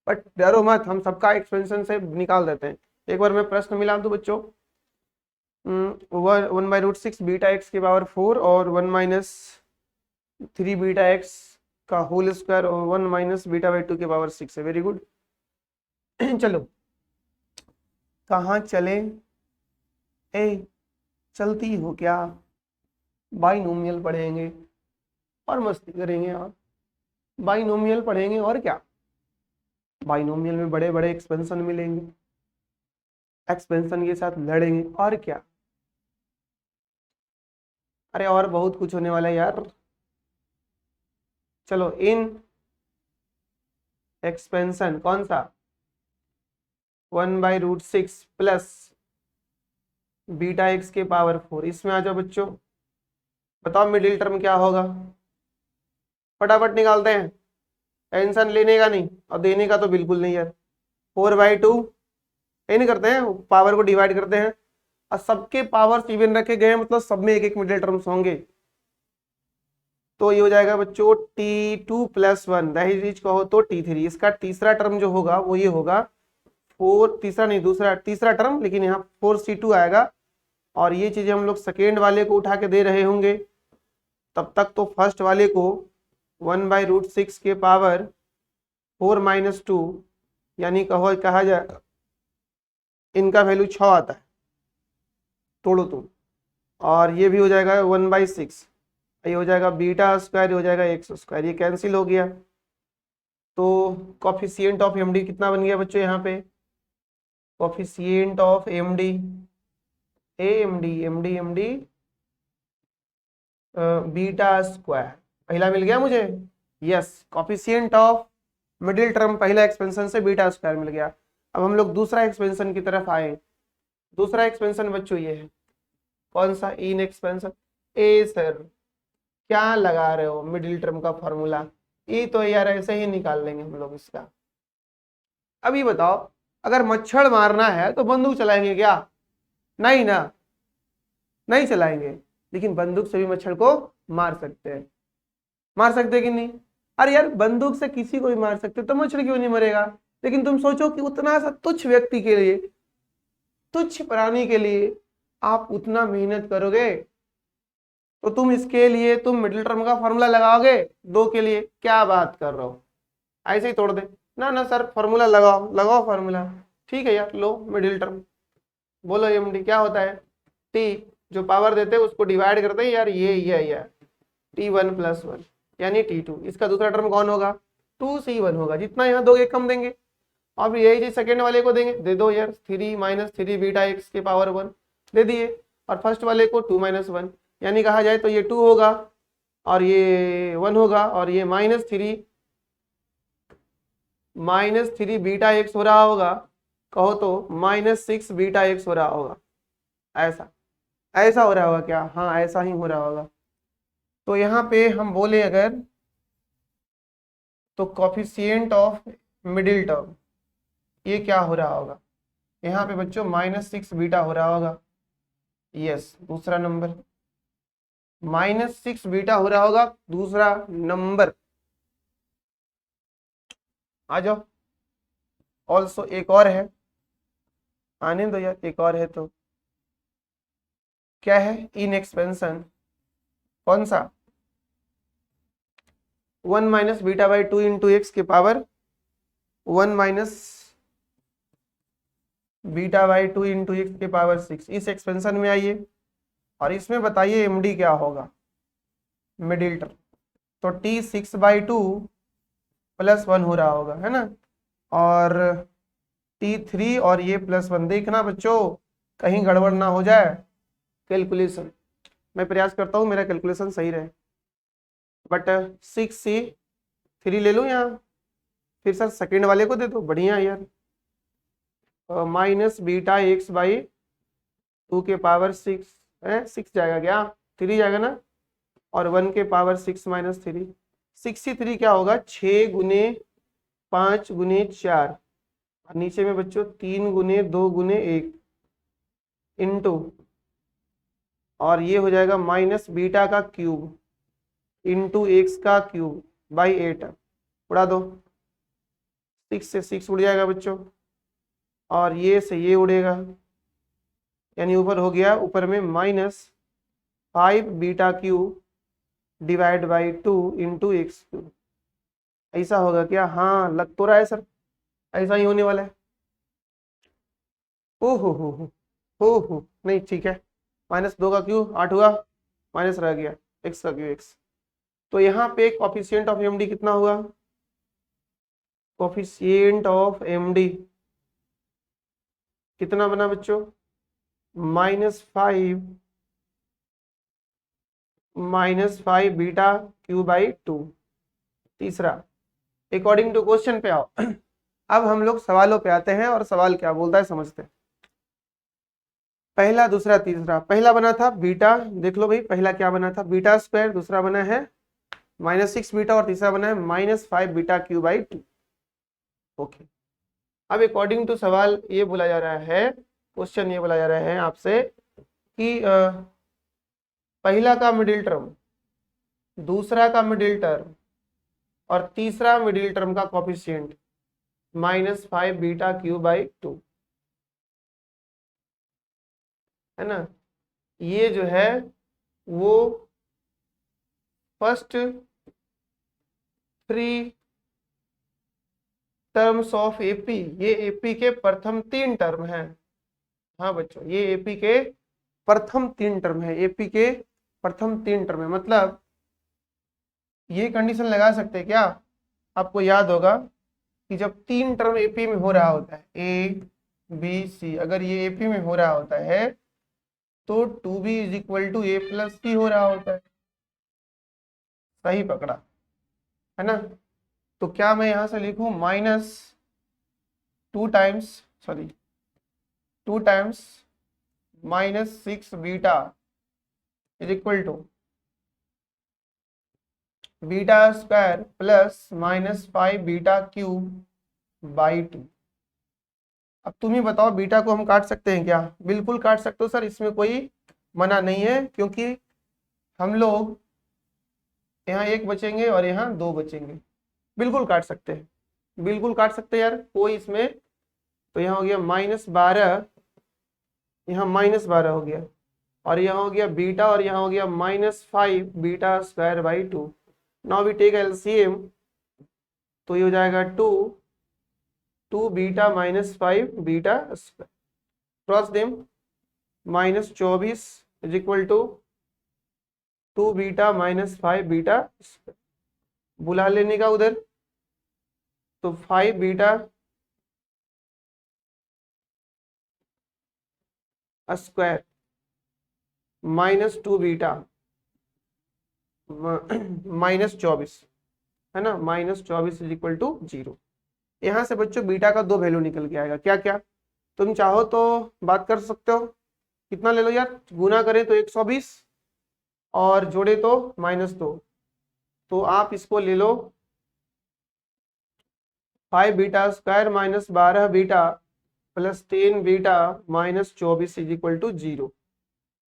बट डरो मत, हम सबका एक्सपेंशन से निकाल देते हैं। एक बार मैं प्रश्न मिला दूं बच्चों, 1/√6 बीटा एक्स की पावर 4 और 1 - 3 बीटा एक्स का होल स्क्वायर और 1 - बीटा/2 की पावर 6 है। वेरी गुड चलो कहाँ चले? ए चलती हो क्या? बाइनोमियल पढ़ेंगे और मस्ती करेंगे, और बाइनोमियल पढ़ेंगे और क्या, बाइनोमियल में बड़े बड़े एक्सपेंशन मिलेंगे, एक्सपेंशन के साथ लड़ेंगे और क्या। अरे और बहुत कुछ होने वाला है यार। चलो इन एक्सपेंशन कौन सा, 1/√6 प्लस बीटा एक्स के पावर 4, इसमें आ जाओ बच्चों, बताओ मिडिल टर्म क्या होगा, फटाफट निकालते हैं, टेंशन लेने का नहीं और देने का तो बिल्कुल नहीं यार। 4/2 ये नहीं करते हैं, पावर को डिवाइड करते हैं और सबके पावर्स इवन रखे गए हैं, मतलब सब में एक एक मिडिल टर्म्स होंगे। तो ये हो जाएगा बच्चों T2 + 1 दैट कहो तो T3। इसका तीसरा टर्म जो होगा वो ये होगा 4, तीसरा नहीं तीसरा टर्म, लेकिन यहाँ 4C2 आएगा और ये चीजें हम लोग सेकेंड वाले को उठा के दे रहे होंगे, तब तक तो फर्स्ट वाले को 1/√6 के पावर 4 - 2 यानी कहा जाए इनका वैल्यू 6 आता है, तोड़ो तुम, और ये भी हो जाएगा 1/6, ये हो जाएगा बीटा स्क्वायर, हो जाएगा एक्स स्क्वायर, ये कैंसिल हो गया। तो कॉफिशिएंट ऑफ एमडी कितना बन गया बच्चों यहाँ पे, coefficient of MD MD beta square पहला मिल गया मुझे, yes. Coefficient of middle term पहला एक्सपेंशन से बीटा स्क्वायर मिल गया। अब हम लोग दूसरा एक्सपेंशन की तरफ आए। दूसरा एक्सपेंशन बच्चों ये है, कौन सा, इन एक्सपेंशन। ए सर क्या लगा रहे हो मिडिल टर्म का फॉर्मूला, ये तो यार ऐसे ही निकाल लेंगे हम लोग इसका। अभी बताओ अगर मच्छर मारना है तो बंदूक चलाएंगे क्या? नहीं ना, नहीं चलाएंगे, लेकिन बंदूक से भी मच्छर को मार सकते हैं, मार सकते कि नहीं? अरे यार बंदूक से किसी को भी मार सकते तो मच्छर क्यों नहीं मरेगा? लेकिन तुम सोचो कि उतना सा तुच्छ व्यक्ति के लिए, तुच्छ प्राणी के लिए आप उतना मेहनत करोगे, तो तुम इसके लिए तुम मिडिल टर्म का फॉर्मूला लगाओगे 2 के लिए? क्या बात कर रहे हो, ऐसे ही तोड़ दे ना। ना सर फॉर्मूला लगाओ, लगाओ फॉर्मूला, ठीक है यार, लो मिडिल टर्म, बोलो एमडी क्या होता है, टी जो पावर देते हैं उसको डिवाइड करते हैं यार, ये T1 + 1 यानी T2। इसका दूसरा टर्म कौन होगा, 2C1 होगा, जितना यहाँ दोगे कम देंगे। अब यही चीज सेकेंड वाले को देंगे, दे दो यार 3 - 3 बीटा एक्स के पावर 1 दे दिए, और फर्स्ट वाले को 2 - 1 यानी कहा जाए तो ये 2 होगा और ये 1 होगा, और ये -3 बीटा एक्स हो रहा होगा, कहो तो -6 बीटा एक्स हो रहा होगा। ऐसा हो रहा होगा क्या? हाँ ऐसा ही हो रहा होगा। तो यहाँ पे हम बोले अगर, तो कॉफिशिएंट ऑफ मिडिल टर्म ये क्या हो रहा होगा, यहाँ पे बच्चों -6 बीटा हो रहा होगा, यस दूसरा नंबर। -6 बीटा हो रहा होगा दूसरा नंबर। आ जाओ। ऑल्सो एक और है, आने दो यार, एक और है तो क्या है, इन एक्सपेंशन। कौन सा? 1 minus beta by 2 into x के power 1 minus beta by 2 into x के पावर 6। इस एक्सपेंशन में आइए और इसमें बताइए एमडी क्या होगा, मिडिल टर्म। तो t6/2 +1 हो रहा होगा, है ना, और t3 और ये +1। देखना बच्चों कहीं गड़बड़ ना हो जाए कैलकुलेशन। मैं प्रयास करता हूँ मेरा कैलकुलेशन सही रहे। बट 6 से 3 ले लूँ यहाँ, फिर सर सेकेंड वाले को दे दो, बढ़िया यार। माइनस बीटा एक्स बाई 2 के पावर 6 है, 6 जाएगा क्या, 3 जाएगा ना, और 1 के पावर 6 माइनस 3, 63 क्या होगा, 6 गुने 5 गुने 4, और नीचे में बच्चों 3 गुने 2 गुने 1 इंटू, और ये हो जाएगा माइनस बीटा का क्यूब इंटू एक्स का क्यूब बाई 8। उड़ा दो, 6 से 6 उड़ जाएगा बच्चों, और ये से ये उड़ेगा, यानी ऊपर हो गया, ऊपर में -5 beta cube divide by 2 into x cube. ऐसा होगा क्या? हाँ लग तो रहा है सर, ऐसा ही होने वाला है। ओ हो नहीं ठीक है, -2 का क्यूब 8 हुआ, माइनस रह गया एक्स का क्यूब एक्स। तो यहाँ पे कोफिशिएंट ऑफ एमडी कितना हुआ, कोफिशिएंट ऑफ एमडी कितना बना बच्चों, -5 बीटा क्यू बाई 2। तीसरा, अकॉर्डिंग टू क्वेश्चन पे आओ। अब हम लोग सवालों पे आते हैं और सवाल क्या बोलता है समझते हैं। पहला दूसरा तीसरा, पहला बना था बीटा, देख लो भाई पहला क्या बना था, बीटा स्क्वायर, दूसरा बना है -6 बीटा, और तीसरा बना है -5 बीटा क्यू बाई 2। ओके, अब अकॉर्डिंग टू सवाल ये बोला जा रहा है, क्वेश्चन ये बोला जा रहा है आपसे कि पहला का मिडिल टर्म, दूसरा का मिडिल टर्म और तीसरा मिडिल टर्म का कोफिशिएंट -5 बीटा क्यू बाई 2, है ना। ये जो है वो फर्स्ट 3 टर्म्स ऑफ एपी, ये एपी के प्रथम 3 टर्म हैं। हाँ बच्चों, ये एपी के प्रथम 3 टर्म है, एपी के प्रथम 3 टर्म है। मतलब ये कंडीशन लगा सकते हैं क्या, आपको याद होगा कि जब 3 टर्म एपी में हो रहा होता है, ए बी सी, अगर ये एपी में हो रहा होता है तो 2b = a + c हो रहा होता है। सही पकड़ा, है ना। तो क्या मैं यहां से लिखूं -2 times -6 beta = beta square plus -5 beta cube by 2। अब तुम ही बताओ, बीटा को हम काट सकते हैं क्या? बिल्कुल काट सकते हो सर, इसमें कोई मना नहीं है, क्योंकि हम लोग यहाँ 1 बचेंगे और यहाँ 2 बचेंगे, बिल्कुल काट सकते हैं, बिल्कुल काट सकते हैं यार, कोई इसमें। तो यहाँ हो गया -12, यहाँ -12 हो गया, और यहाँ हो गया बीटा, और यहाँ हो गया -5 beta square by 2। Now we take LCM, तो ये हो जाएगा 2 beta -5 beta square, cross them, -24 = 2 beta -5 beta square, बुला लेने का उधर, तो 5 बीटा स्क्वायर -2 बीटा -24, है ना, -24 = 0। यहाँ से बच्चों बीटा का 2 वैल्यू निकल के आएगा, क्या क्या, तुम चाहो तो बात कर सकते हो, कितना ले लो यार, गुना करें तो 120 और जोड़े तो -2, तो आप इसको ले लो 5 beta square -12 beta plus 10 beta -24 = 0।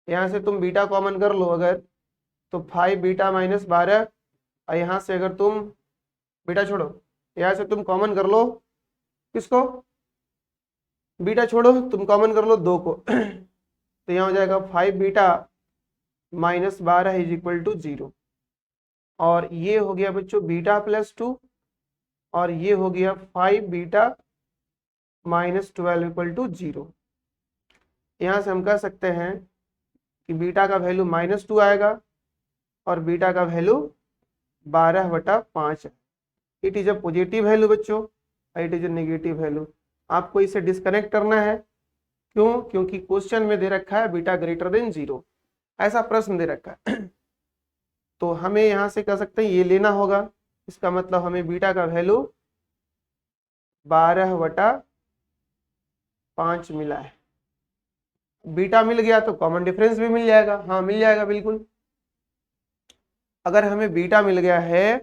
यहाँ से तुम बीटा कॉमन कर लो, अगर तो 5 बीटा माइनस 12, और यहाँ से अगर तुम बीटा छोड़ो, यहाँ से तुम कॉमन कर लो, किसको, बीटा छोड़ो, तुम कॉमन कर लो 2 को तो यहाँ हो जाएगा 5 beta minus 12 is equal to 0, और ये हो गया बच्चों बीटा प्लस 2, और ये हो गया 5 बीटा माइनस 12 इक्वल टू 0। यहाँ से हम कह सकते हैं कि बीटा का वैल्यू -2 आएगा और बीटा का वैल्यू 12/5 है। It is a positive value बच्चों, it is a negative value. आपको इसे डिस्कनेक्ट करना है, क्यों, क्योंकि क्वेश्चन में दे रखा है बीटा ग्रेटर देन 0, ऐसा प्रश्न दे रखा है तो हमें यहाँ से कह सकते हैं ये लेना होगा, इसका मतलब हमें बीटा का वैल्यू 12/5 मिला है। बीटा मिल गया तो कॉमन डिफरेंस भी मिल जाएगा, हाँ मिल जाएगा बिल्कुल। अगर हमें बीटा मिल गया है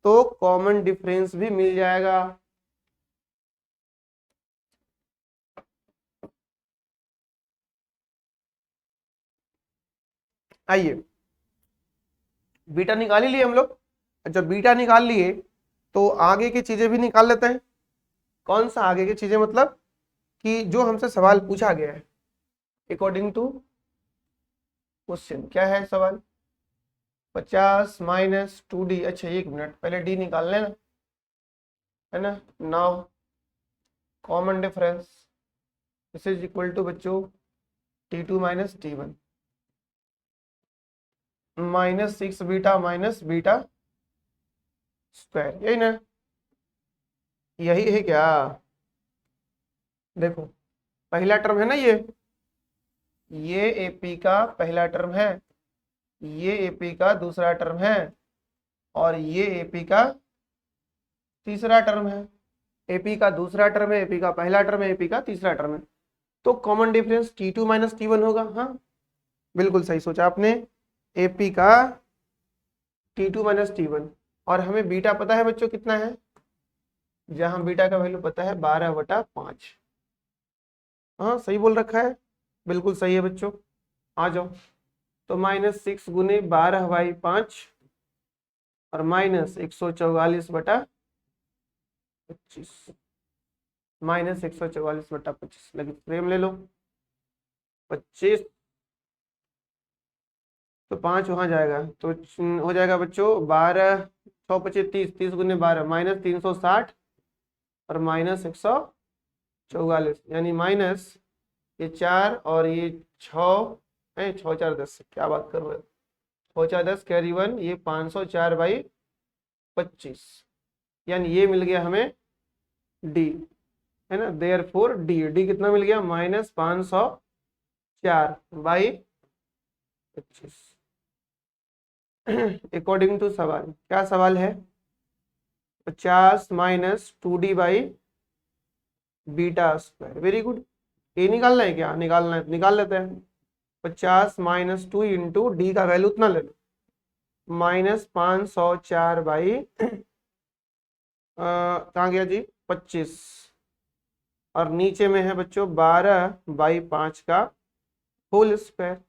तो कॉमन डिफरेंस भी मिल जाएगा। आइए बीटा निकाल ही लिए हम लोग, जब बीटा निकाल लिए तो आगे की चीजें भी निकाल लेते हैं। कौन सा आगे की चीजें, मतलब कि जो हमसे सवाल पूछा गया है अकॉर्डिंग टू क्वेश्चन। क्या है सवाल, 50 माइनस 2d। अच्छा 1 मिनट, पहले d निकाल लेना, है ना। Now common difference this is equal to बच्चों t2 minus t1 -6 beta minus beta square, यही ना, यही है क्या। देखो पहला टर्म है ना, ये AP का पहला टर्म है, ये AP का दूसरा टर्म है, और ये AP का तीसरा टर्म है। AP का दूसरा टर्म है, AP का पहला टर्म है, AP का तीसरा टर्म है। तो common difference t2 minus t1 होगा। हाँ बिल्कुल सही सोचा आपने, AP का t2 माइनस t1। और हमें बीटा पता है बच्चों कितना है, जहां बीटा का वैल्यू पता है 12/5। हाँ सही बोल रखा है, बिल्कुल सही है बच्चों। आ जाओ, तो -6 गुने 12/5 और -144/25 -144/25 लगी फ्रेम ले लो, 25 तो 5 वहां जाएगा, तो हो जाएगा बच्चों 12 6 25 30, 30 गुने 12 -360 और -144, यानी माइनस ये 4 और ये 6 है, 6 4 10, क्या बात कर रहे हो, 6 4 10 कैरी 1, ये 504/25, यानी ये मिल गया हमें d, है ना। देयरफॉर d कितना मिल गया, -504/25 अकॉर्डिंग टू सवाल। क्या सवाल है, 50 माइनस 2d/बीटा स्क्वायर। वेरी गुड, ये निकालना है क्या, निकालना है, निकाल लेते हैं। 50 माइनस 2 इंटू डी का वैल्यू उतना ले लो, -504 कहाँ गया जी, 25, और नीचे में है बच्चों 12/5 का होल स्क्वायर।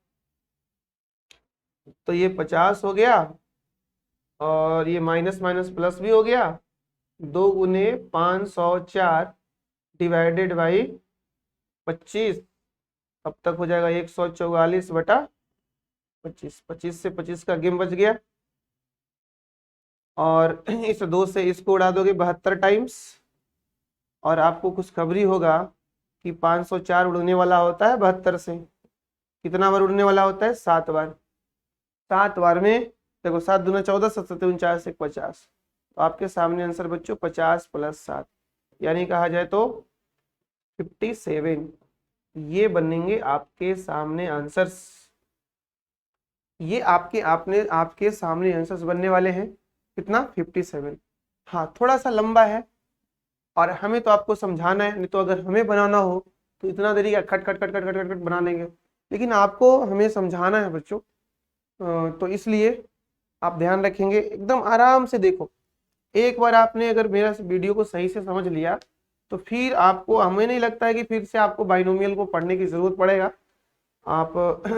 तो ये 50 हो गया और ये माइनस माइनस प्लस भी हो गया, 2 गुने 504 डिवाइडेड बाई 25, अब तक हो जाएगा 144/25। 25 से 25 का गेम बच गया, और इस 2 से इसको उड़ा दोगे 72 टाइम्स, और आपको खुशखबरी होगा कि 504 उड़ने वाला होता है 72 से, कितना बार उड़ने वाला होता है, 7 बार। 7 बार में देखो 7 दूना 14, 7 7 49 1 50, तो आपके सामने आंसर बच्चों 50 + 7, यानी कहा जाए तो 57। ये बनेंगे आपके सामने आंसर्स, ये आपके सामने आंसर्स बनने वाले हैं। कितना, 57। हाँ थोड़ा सा लंबा है, और हमें तो आपको समझाना है, नहीं तो अगर हमें बनाना हो तो इतना देरी का खट खट खट खट खट खट बना लेंगे, लेकिन आपको हमें समझाना है बच्चों, तो इसलिए आप ध्यान रखेंगे, एकदम आराम से देखो। एक बार आपने अगर मेरा वीडियो को सही से समझ लिया तो फिर आपको, हमें नहीं लगता है कि फिर से आपको बाइनोमियल को पढ़ने की जरूरत पड़ेगा। आप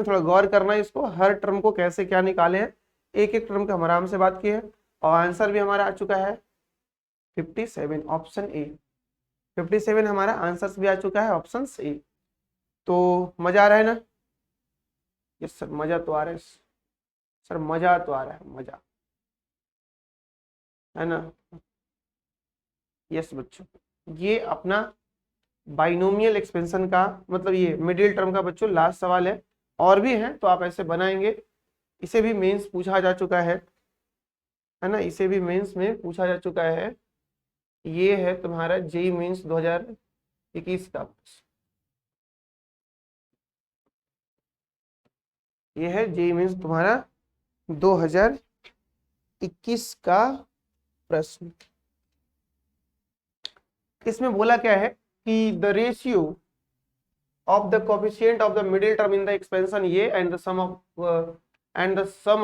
थोड़ा गौर करना इसको, हर टर्म को कैसे क्या निकाले हैं एक एक टर्म का हम आराम से बात किए हैं और आंसर भी हमारा आ चुका है 57, ऑप्शन ए। 57 हमारा आंसर भी आ चुका है, ऑप्शन ए। तो मजा आ रहा है ना? यस सर, मजा तो आ रहा है सर, मजा तो आ रहा है, मजा है ना? यस बच्चों, ये अपना बाइनोमियल एक्सपेंशन का मतलब ये मिडिल टर्म का बच्चों लास्ट सवाल है। और भी हैं तो आप ऐसे बनाएंगे। इसे भी मेंस पूछा जा चुका है ना? इसे भी मेंस में पूछा जा चुका है। ये है तुम्हारा जेई मेंस 2021 का। ये है जेई मेंस तुम्हारा 2021 का प्रश्न। इसमें बोला क्या है कि the ratio of the coefficient of the middle term in the expansion A and the sum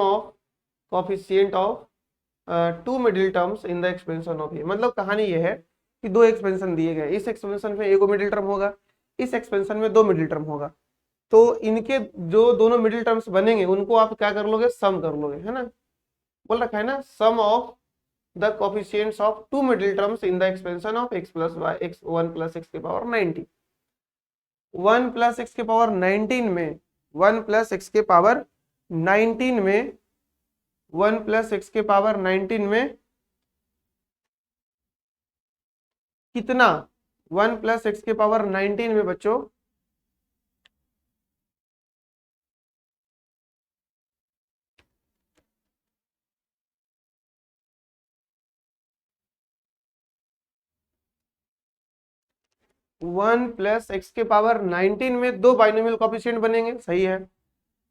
of coefficient of two middle terms in the expansion of A। मतलब कहानी ये है कि दो एक्सपेंशन दिए गए, इस एक्सपेंशन में एक मिडिल टर्म होगा, इस एक्सपेंशन में दो मिडिल टर्म होगा। तो इनके जो दोनों मिडिल टर्म्स बनेंगे उनको आप क्या कर लोगे, सम कर लोगे, है ना? बोल रखा है ना, sum of the coefficients of two middle terms in the expansion of x plus y x 1 plus x के पावर 90। 1 प्लस एक्स के पावर 19 में 1 प्लस एक्स के पावर 19 में 1 प्लस एक्स के पावर 19 में कितना? 1 प्लस एक्स के पावर 19 में बच्चों 1 प्लस एक्स के पावर 19 में दो बाइनोमियल कोफिशिएंट बनेंगे, सही है।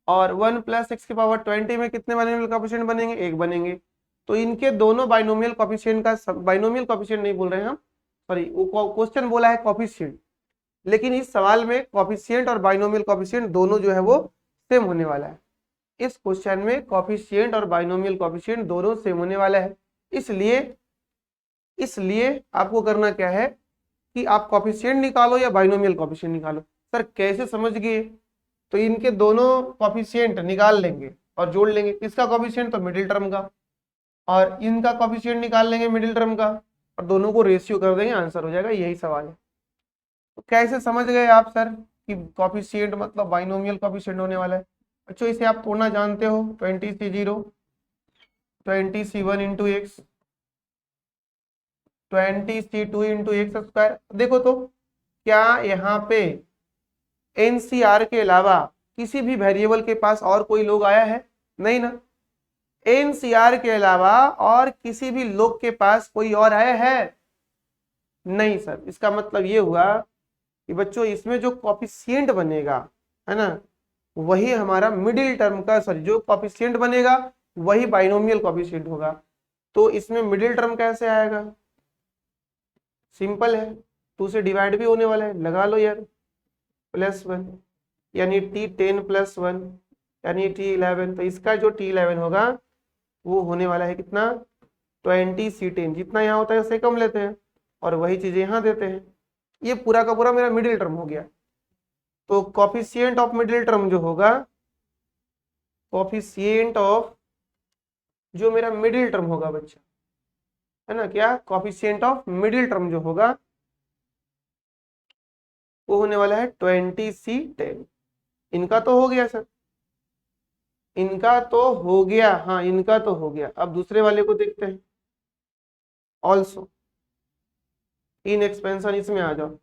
और 1 प्लस एक्स के पावर 20 में कितने बाइनोमियल कोफिशिएंट बनेंगे? एक बनेंगे। तो इनके दोनों बाइनोमियल कोफिशिएंट का, बाइनोमियल कोफिशिएंट नहीं बोल रहे हैं हम, सॉरी, वो क्वेश्चन बोला है कोफिशिएंट, लेकिन इस सवाल में कोफिशिएंट और बाइनोमियल कोफिशिएंट दोनों जो है वो सेम होने वाला है। इस क्वेश्चन में कोफिशिएंट और बाइनोमियल कोफिशिएंट दोनों सेम होने वाला है। इसलिए आपको करना क्या है कि आप कोफिशिएंट निकालो या बाइनोमियल कोफिशिएंट निकालो। सर कैसे समझ गए? तो इनके दोनों कोफिशिएंट निकाल लेंगे और जोड़ लेंगे। किसका कोफिशिएंट? तो मिडिल टर्म का। और इनका कोफिशिएंट निकाल लेंगे मिडिल टर्म का और दोनों को रेशियो कर देंगे, आंसर हो जाएगा। यही सवाल है। तो कैसे समझ गए आप सर कि कोफिशिएंट मतलब बाइनोमियल कोफिशिएंट होने वाला है? बच्चों इसे आप तोड़ना जानते हो, 20C0 20C1 into x 20C2 into x square. देखो तो क्या यहाँ पे एनसीआर के अलावा किसी भी वेरिएबल के पास और कोई लोग आया है? नहीं ना। एनसीआर के अलावा और किसी भी लोग के पास कोई और आया है? नहीं सर। इसका मतलब ये हुआ कि बच्चों इसमें जो कोफिशिएंट बनेगा, है ना, वही हमारा मिडिल टर्म का, सॉरी, जो कोफिशिएंट बनेगा वही बाइनोमियल कोफिशिएंट होगा। तो इसमें मिडिल टर्म कैसे आएगा? सिंपल है, 2 से डिवाइड भी होने वाला है, लगा लो यार, +1 यानी T10 + 1 यानी T11। तो इसका जो T11 होगा वो होने वाला है कितना? 20C10। जितना यहाँ होता है उससे कम लेते हैं और वही चीजें यहाँ देते हैं। ये पूरा का पूरा मेरा मिडिल टर्म हो गया। तो कोफिशिएंट ऑफ मिडिल टर्म जो होगा, कोफिशिएंट ऑफ जो मेरा मिडिल टर्म होगा बच्चा, है ना, क्या कोफिशिएंट ऑफ मिडिल टर्म जो होगा वो होने वाला है 20C10। इनका तो हो गया सर, इनका तो हो गया, हाँ इनका तो हो गया। अब दूसरे वाले को देखते हैं। ऑल्सो इन एक्सपेंशन, इसमें आ जाओ,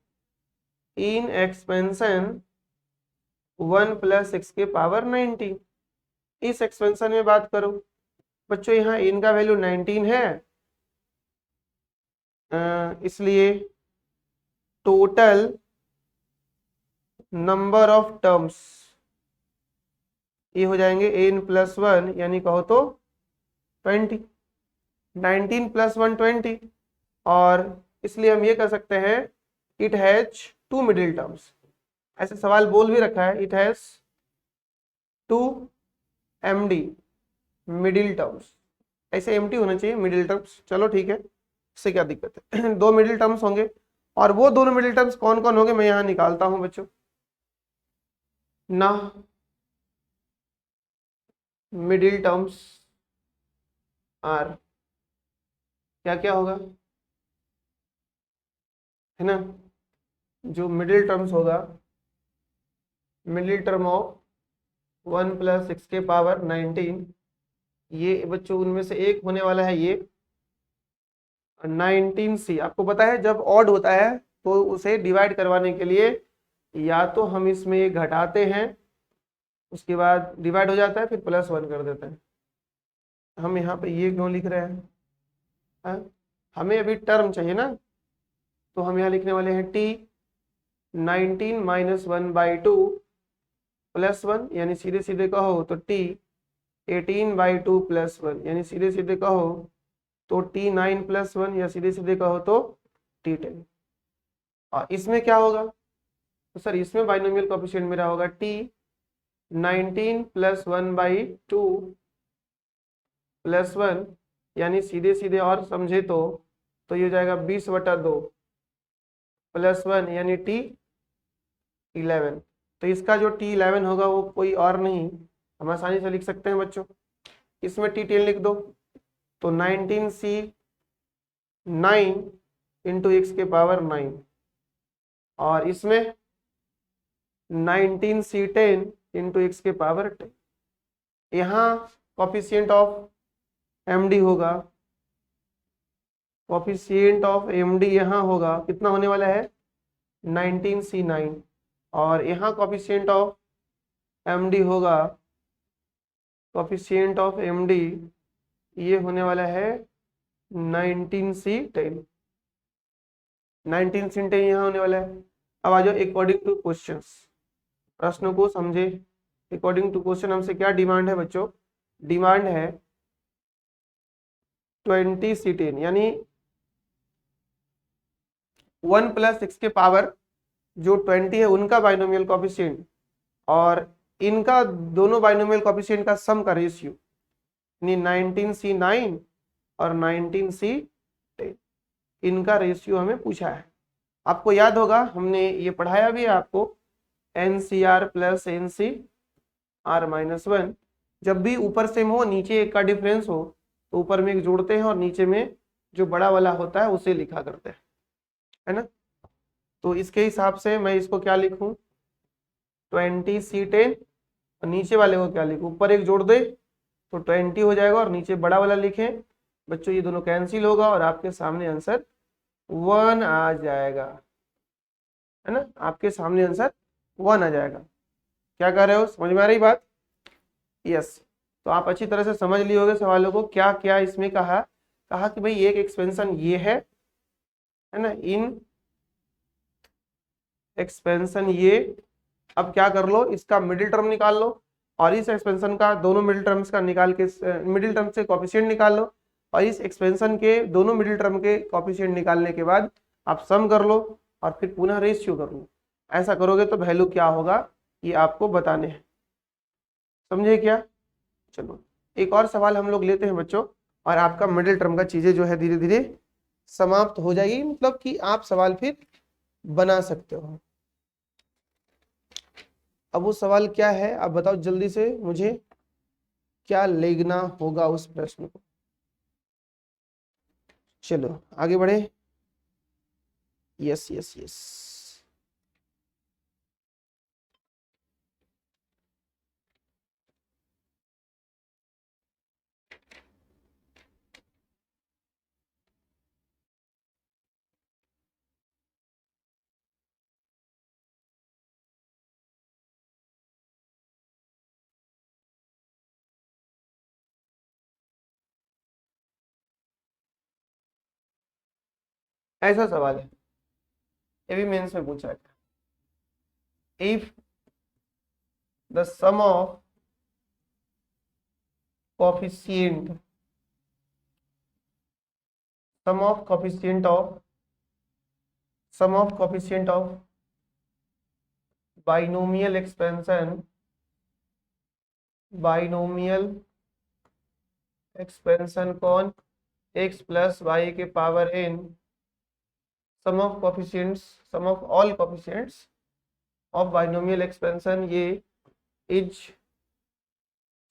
इन एक्सपेंशन 1 प्लस एक्स के पावर 19। इस एक्सपेंशन में बात करो बच्चों, यहाँ इनका वैल्यू 19 है, इसलिए टोटल नंबर ऑफ टर्म्स ये हो जाएंगे n+1, यानी कहो तो 20। 19 + 1 20। और इसलिए हम ये कर सकते हैं इट हैज 2 मिडिल टर्म्स। ऐसे सवाल बोल भी रखा है, it has 2 MD middle terms. ऐसे एम्प्टी होना चाहिए मिडिल टर्म्स। चलो ठीक है, इससे क्या दिक्कत है? 2 मिडिल टर्म्स होंगे और वो दोनों मिडिल टर्म्स कौन कौन होंगे मैं यहाँ निकालता हूं बच्चों ना। मिडिल टर्म्स आर, क्या क्या होगा, है ना, जो मिडिल टर्म्स होगा, मिडिल टर्म ऑफ 1 + 6⁻19, ये बच्चों उनमें से एक होने वाला है ये 19C। आपको पता है जब ऑड होता है तो उसे डिवाइड करवाने के लिए या तो हम इसमें एक घटाते हैं, उसके बाद डिवाइड हो जाता है, फिर +1 कर देते हैं। हम यहाँ पे ये क्यों लिख रहे हैं, हाँ? हमें अभी टर्म चाहिए ना, तो हम यहाँ लिखने वाले हैं t 19 - 1/2 +1, यानी सीधे सीधे कहो तो t 18/2 +1, यानी सीधे सीधे कहो तो t 9 + 1, या सीधे सीधे कहो तो t 10। और इसमें क्या होगा, तो सर इसमें बाइनोमियल कोएफिशिएंट मेरा होगा t 19 + 1/2 +1, यानी सीधे सीधे और समझे तो ये हो जाएगा 20/2 +1, यानी t 11। तो इसका जो t 11 होगा वो कोई और नहीं, हम आसानी से लिख सकते हैं बच्चों, इसमें t 10 लिख दो तो 19C 9 × x⁻9, और इसमें 19C 10 × x⁻10। यहाँ कोफिशिएंट ऑफ MD होगा, कोफिशिएंट ऑफ MD यहाँ होगा, कितना होने वाला है 19C 9, और यहाँ कोफिशिएंट ऑफ MD होगा, कोफिशिएंट ऑफ MD ये होने वाला है 19C 10, 19C 10 यहाँ होने वाला है। अब आ जाओ अकॉर्डिंग टू क्वेश्चंस, प्रश्नों को समझे। अकॉर्डिंग टू क्वेश्चन हमसे क्या डिमांड है बच्चों, डिमांड है 20C 10, यानी 1 + 6 के पावर जो 20 है उनका बाइनोमियल कोएफिशिएंट, और इनका दोनों बाइनोमियल कोएफिशिएंट का सम का रेशियो, यानी 19C 9 और 19C 10, इनका रेशियो हमें पूछा है। आपको याद होगा हमने ये पढ़ाया भी है आपको, NCR + NCR-1, जब भी ऊपर सेम हो नीचे एक का डिफरेंस हो तो ऊपर में एक जोड़ते हैं और नीचे में जो बड़ा वाला होता है उसे लिखा करते हैं, है ना। तो इसके हिसाब से मैं इसको क्या लिखूं 20C 10, और नीचे वाले को क्या लिखूं, ऊपर एक जोड़ दे तो 20 हो जाएगा और नीचे बड़ा वाला लिखें बच्चों, ये दोनों कैंसिल होगा और आपके सामने आंसर 1 आ जाएगा, है ना, आपके सामने आंसर 1 आ जाएगा। क्या कह रहे हो, समझ में आ रही बात, यस। तो आप अच्छी तरह से समझ लिए होगे सवालों को, क्या क्या इसमें कहा कि भाई एक एक्सपेंशन ये है ना, इन एक्सपेंशन ये, अब क्या कर लो इसका मिडिल टर्म निकाल लो, और इस एक्सपेंशन का दोनों मिडिल टर्म्स का निकाल के मिडिल टर्म से कोएफिशिएंट निकाल लो, और इस एक्सपेंशन के दोनों मिडिल टर्म के कोएफिशिएंट निकालने के बाद आप सम कर लो और फिर पुनः रेशियो कर लो। ऐसा करोगे तो वैल्यू क्या होगा ये आपको बताने हैं, समझे क्या। चलो एक और सवाल हम लोग लेते हैं बच्चों, और आपका मिडिल टर्म का चीजें जो है धीरे धीरे समाप्त हो जाएगी, मतलब कि आप सवाल फिर बना सकते हो। अब वो सवाल क्या है आप बताओ जल्दी से मुझे, क्या लिखना होगा उस प्रश्न को। चलो आगे बढ़े, यस यस यस। ऐसा सवाल है, ये भी मेंस में पूछा है, if the sum of coefficient of binomial expansion कौन x + y⁴n, sum of all coefficients of binomial expansion ये इज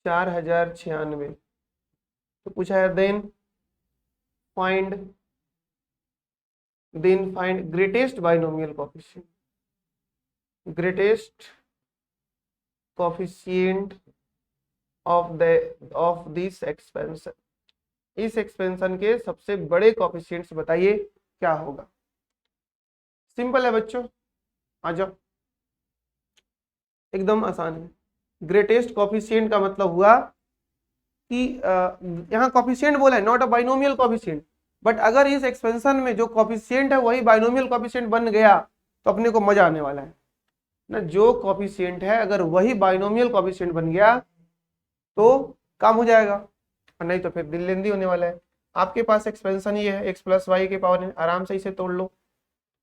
4096। तो पूछा है find greatest binomial coefficient, greatest coefficient of this expansion, इस एक्सपेंशन के सबसे बड़े कोफिशिएंट्स बताइए क्या होगा। सिंपल है बच्चों, आ जाओ, एकदम आसान है। ग्रेटेस्ट कोफिशिएंट का मतलब हुआ कि यहाँ कोफिशिएंट बोला है, not a binomial coefficient, but अगर इस एक्सपेंशन में जो कोफिशिएंट है वही बाइनोमियल कोफिशिएंट बन गया तो अपने को मजा आने वाला है ना। जो कोफिशिएंट है अगर वही बाइनोमियल कोफिशिएंट बन गया तो काम हो जाएगा, और नहीं तो फिर दिल लेंदी होने वाला है। आपके पास एक्सपेंशन ये है x प्लस वाई के पावर n, आराम से इसे तोड़ लो,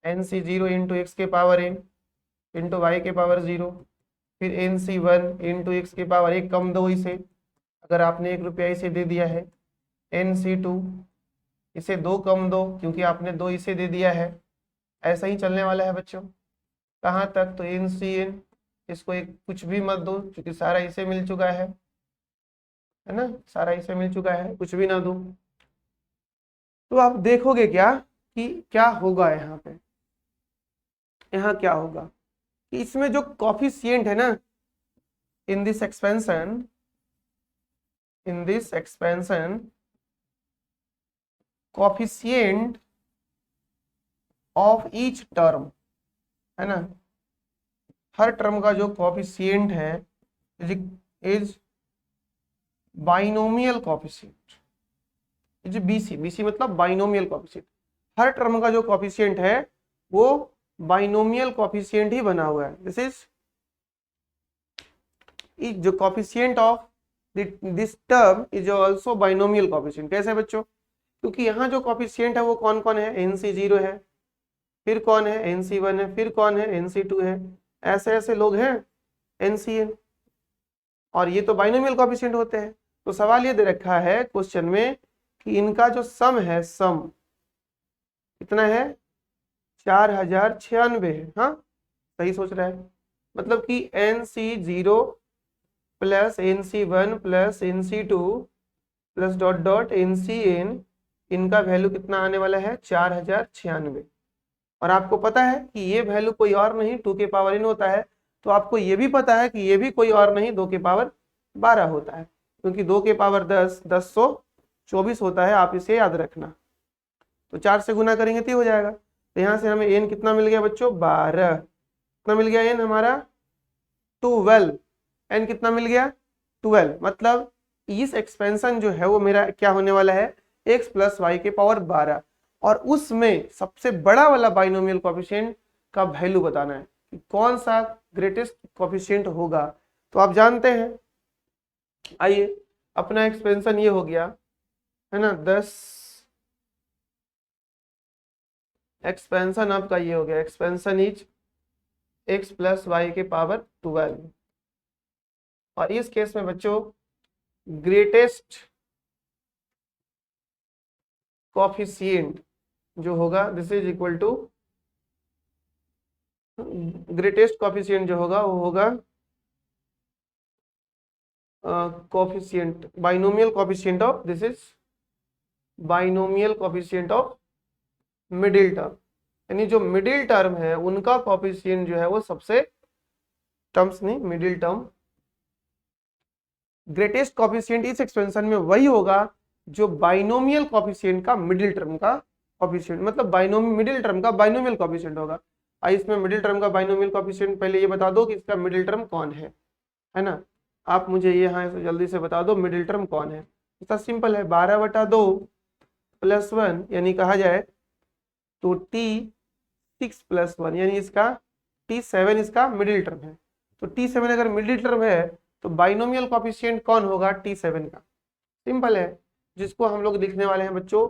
nc0 इंटू एक्स के पावर n इंटू वाई के पावर 0, फिर nc1 इंटू एक्स के पावर 1 कम दो इसे, अगर आपने 1 रुपया इसे दे दिया है, nc2 इसे 2 कम दो क्योंकि आपने 2 इसे दे दिया है। ऐसा ही चलने वाला है बच्चों, कहाँ तक, तो ncn इसको एक कुछ भी मत दो क्योंकि सारा इसे मिल चुका है ना, सारा इसे मिल चुका है, कुछ भी ना दो। तो आप देखोगे क्या कि क्या होगा यहाँ पे, यहाँ क्या होगा कि इसमें जो कोफिशिएंट है ना in this expansion coefficient of each term है ना, हर टर्म का जो कोफिशिएंट है is binomial coefficient, is BC मतलब बाइनोमियल कोफिशिएंट। हर टर्म का जो कोफिशिएंट है वो बाइनोमियल कोफिशिएंट ही बना हुआ है। दिस इज जो coefficient of this term is also binomial coefficient. कैसे बच्चों, क्योंकि यहाँ जो कोफिशिएंट है वो कौन कौन है, nc0 है, फिर कौन है nc1 है, फिर कौन है nc2 है, ऐसे ऐसे लोग हैं ncn, और ये तो बाइनोमियल कोफिशिएंट होते हैं। तो सवाल ये दे रखा है क्वेश्चन में कि इनका जो सम है, सम कितना है, 4096 है। हाँ सही सोच रहा है, मतलब कि nc0 plus nc1 plus nc2 plus dot dot ncn, इनका वैल्यू कितना आने वाला है, 4096। और आपको पता है कि ये वैल्यू कोई और नहीं 2 के पावर n होता है, तो आपको ये भी पता है कि ये भी कोई और नहीं 2 के पावर 12 होता है, क्योंकि 2 के पावर 10 1024 होता है, आप इसे याद रखना। तो 4 से गुना करेंगे तो हो जाएगा। तो यहाँ से हमें n कितना मिल गया बच्चों, 12। कितना मिल गया n हमारा, 12। n कितना मिल गया, 12। मतलब इस एक्सपेंशन जो है वो मेरा क्या होने वाला है, x प्लस वाई के पावर 12, और उसमें सबसे बड़ा वाला बाइनोमियल कोफिशिएंट का वैल्यू बताना है कि कौन सा ग्रेटेस्ट कोफिशिएंट होगा। तो आप जानते हैं, आइए अपना एक्सपेंशन ये हो गया है ना, 10, एक्सपेंशन आपका ये हो गया, expansion is x plus Y के पावर 12। और इस केस में बच्चों ग्रेटेस्ट कोफिशिएंट जो होगा, this is equal to, greatest coefficient जो होगा वो होगा coefficient, binomial coefficient of, this is binomial coefficient of middle term, यानी जो मिडिल टर्म है उनका कोफिशिएंट जो है वो सबसे, टर्म्स नहीं मिडिल टर्म, ग्रेटेस्ट कोफिशिएंट इस एक्सपेंशन में वही होगा जो बाइनोमियल कोफिशिएंट का मिडिल टर्म का कोफिशिएंट, मतलब बाइनोमियल मिडिल टर्म का बाइनोमियल कोफिशिएंट होगा। आइए इसमें मिडिल टर्म का बाइनोमियल कोफिशिएंट पहले ये बता दो कि इसका मिडिल टर्म कौन है ना, आप मुझे ये यहाँ से जल्दी से बता दो मिडिल टर्म कौन है। इसका सिंपल है, 12/2 प्लस 1, यानी कहा जाए तो t6 प्लस 1, यानी इसका t7 इसका मिडिल टर्म है। तो t7 अगर मिडिल टर्म है तो बाइनोमियल कोफिशिएंट कौन होगा, t7 का। सिंपल है, जिसको हम लोग लिखने वाले हैं बच्चों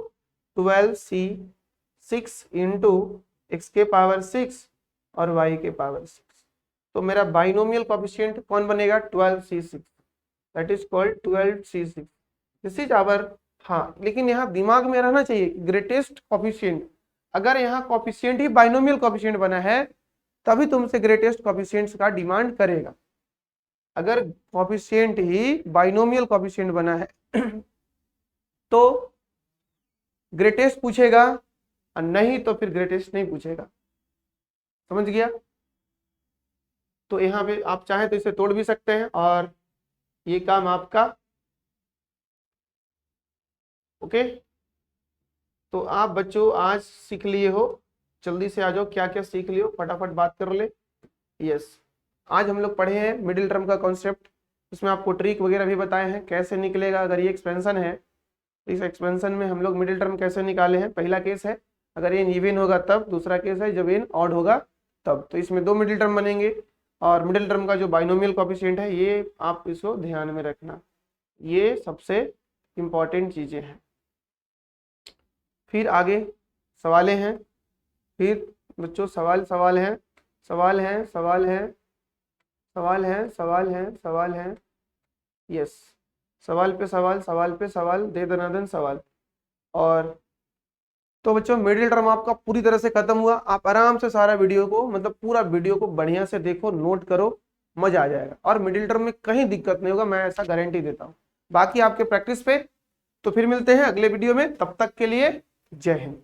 12c6 इंटू एक्स के पावर 6 और y के पावर 6। तो मेरा बाइनोमियल कोफिशिएंट कौन बनेगा, 12c6, that is called 12c6, this is our. हाँ लेकिन यहाँ दिमाग में रहना चाहिए ग्रेटेस्ट कोफिशिएंट, अगर यहाँ कोफिशिएंट ही बाइनोमियल कोफिशिएंट बना है तभी तुमसे ग्रेटेस्ट कोफिशिएंट्स का डिमांड करेगा। अगर कोफिशिएंट ही बाइनोमियल कोफिशिएंट बना है तो ग्रेटेस्ट पूछेगा और नहीं तो फिर ग्रेटेस्ट नहीं पूछेगा। समझ गया? तो यहाँ पे आप चाहे तो इसे तोड़ भी सकते हैं और ये काम आपका। ओके, तो आप बच्चों आज सीख लिए हो, जल्दी से आ जाओ, क्या क्या सीख लियो, फटाफट बात कर ले। यस, आज हम लोग पढ़े हैं मिडिल टर्म का कॉन्सेप्ट, इसमें आपको ट्रिक वगैरह भी बताए हैं कैसे निकलेगा। अगर ये एक्सपेंशन है तो इस एक्सपेंशन में हम लोग मिडिल टर्म कैसे निकाले हैं। पहला केस है अगर ये इवन होगा तब, दूसरा केस है जब ये ऑड होगा तब। तो इसमें दो मिडिल टर्म बनेंगे और मिडिल टर्म का जो बाइनोमियल कोएफिशिएंट है ये आप इसको ध्यान में रखना, ये सबसे इंपॉर्टेंट चीजें हैं। फिर आगे सवालें हैं, फिर बच्चों सवाल सवाल हैं, सवाल हैं, सवाल हैं, सवाल हैं, सवाल हैं, सवाल हैं। यस, सवाल पे सवाल, सवाल पे सवाल, दे दनादन सवाल। और तो बच्चों मिडिल टर्म आपका पूरी तरह से खत्म हुआ। आप आराम से सारा वीडियो को, मतलब पूरा वीडियो को बढ़िया से देखो, नोट करो, मजा आ जाएगा और मिडिल टर्म में कहीं दिक्कत नहीं होगा, मैं ऐसा गारंटी देता हूँ। बाकी आपके प्रैक्टिस पे। तो फिर मिलते हैं अगले वीडियो में, तब तक के लिए जय हिंद।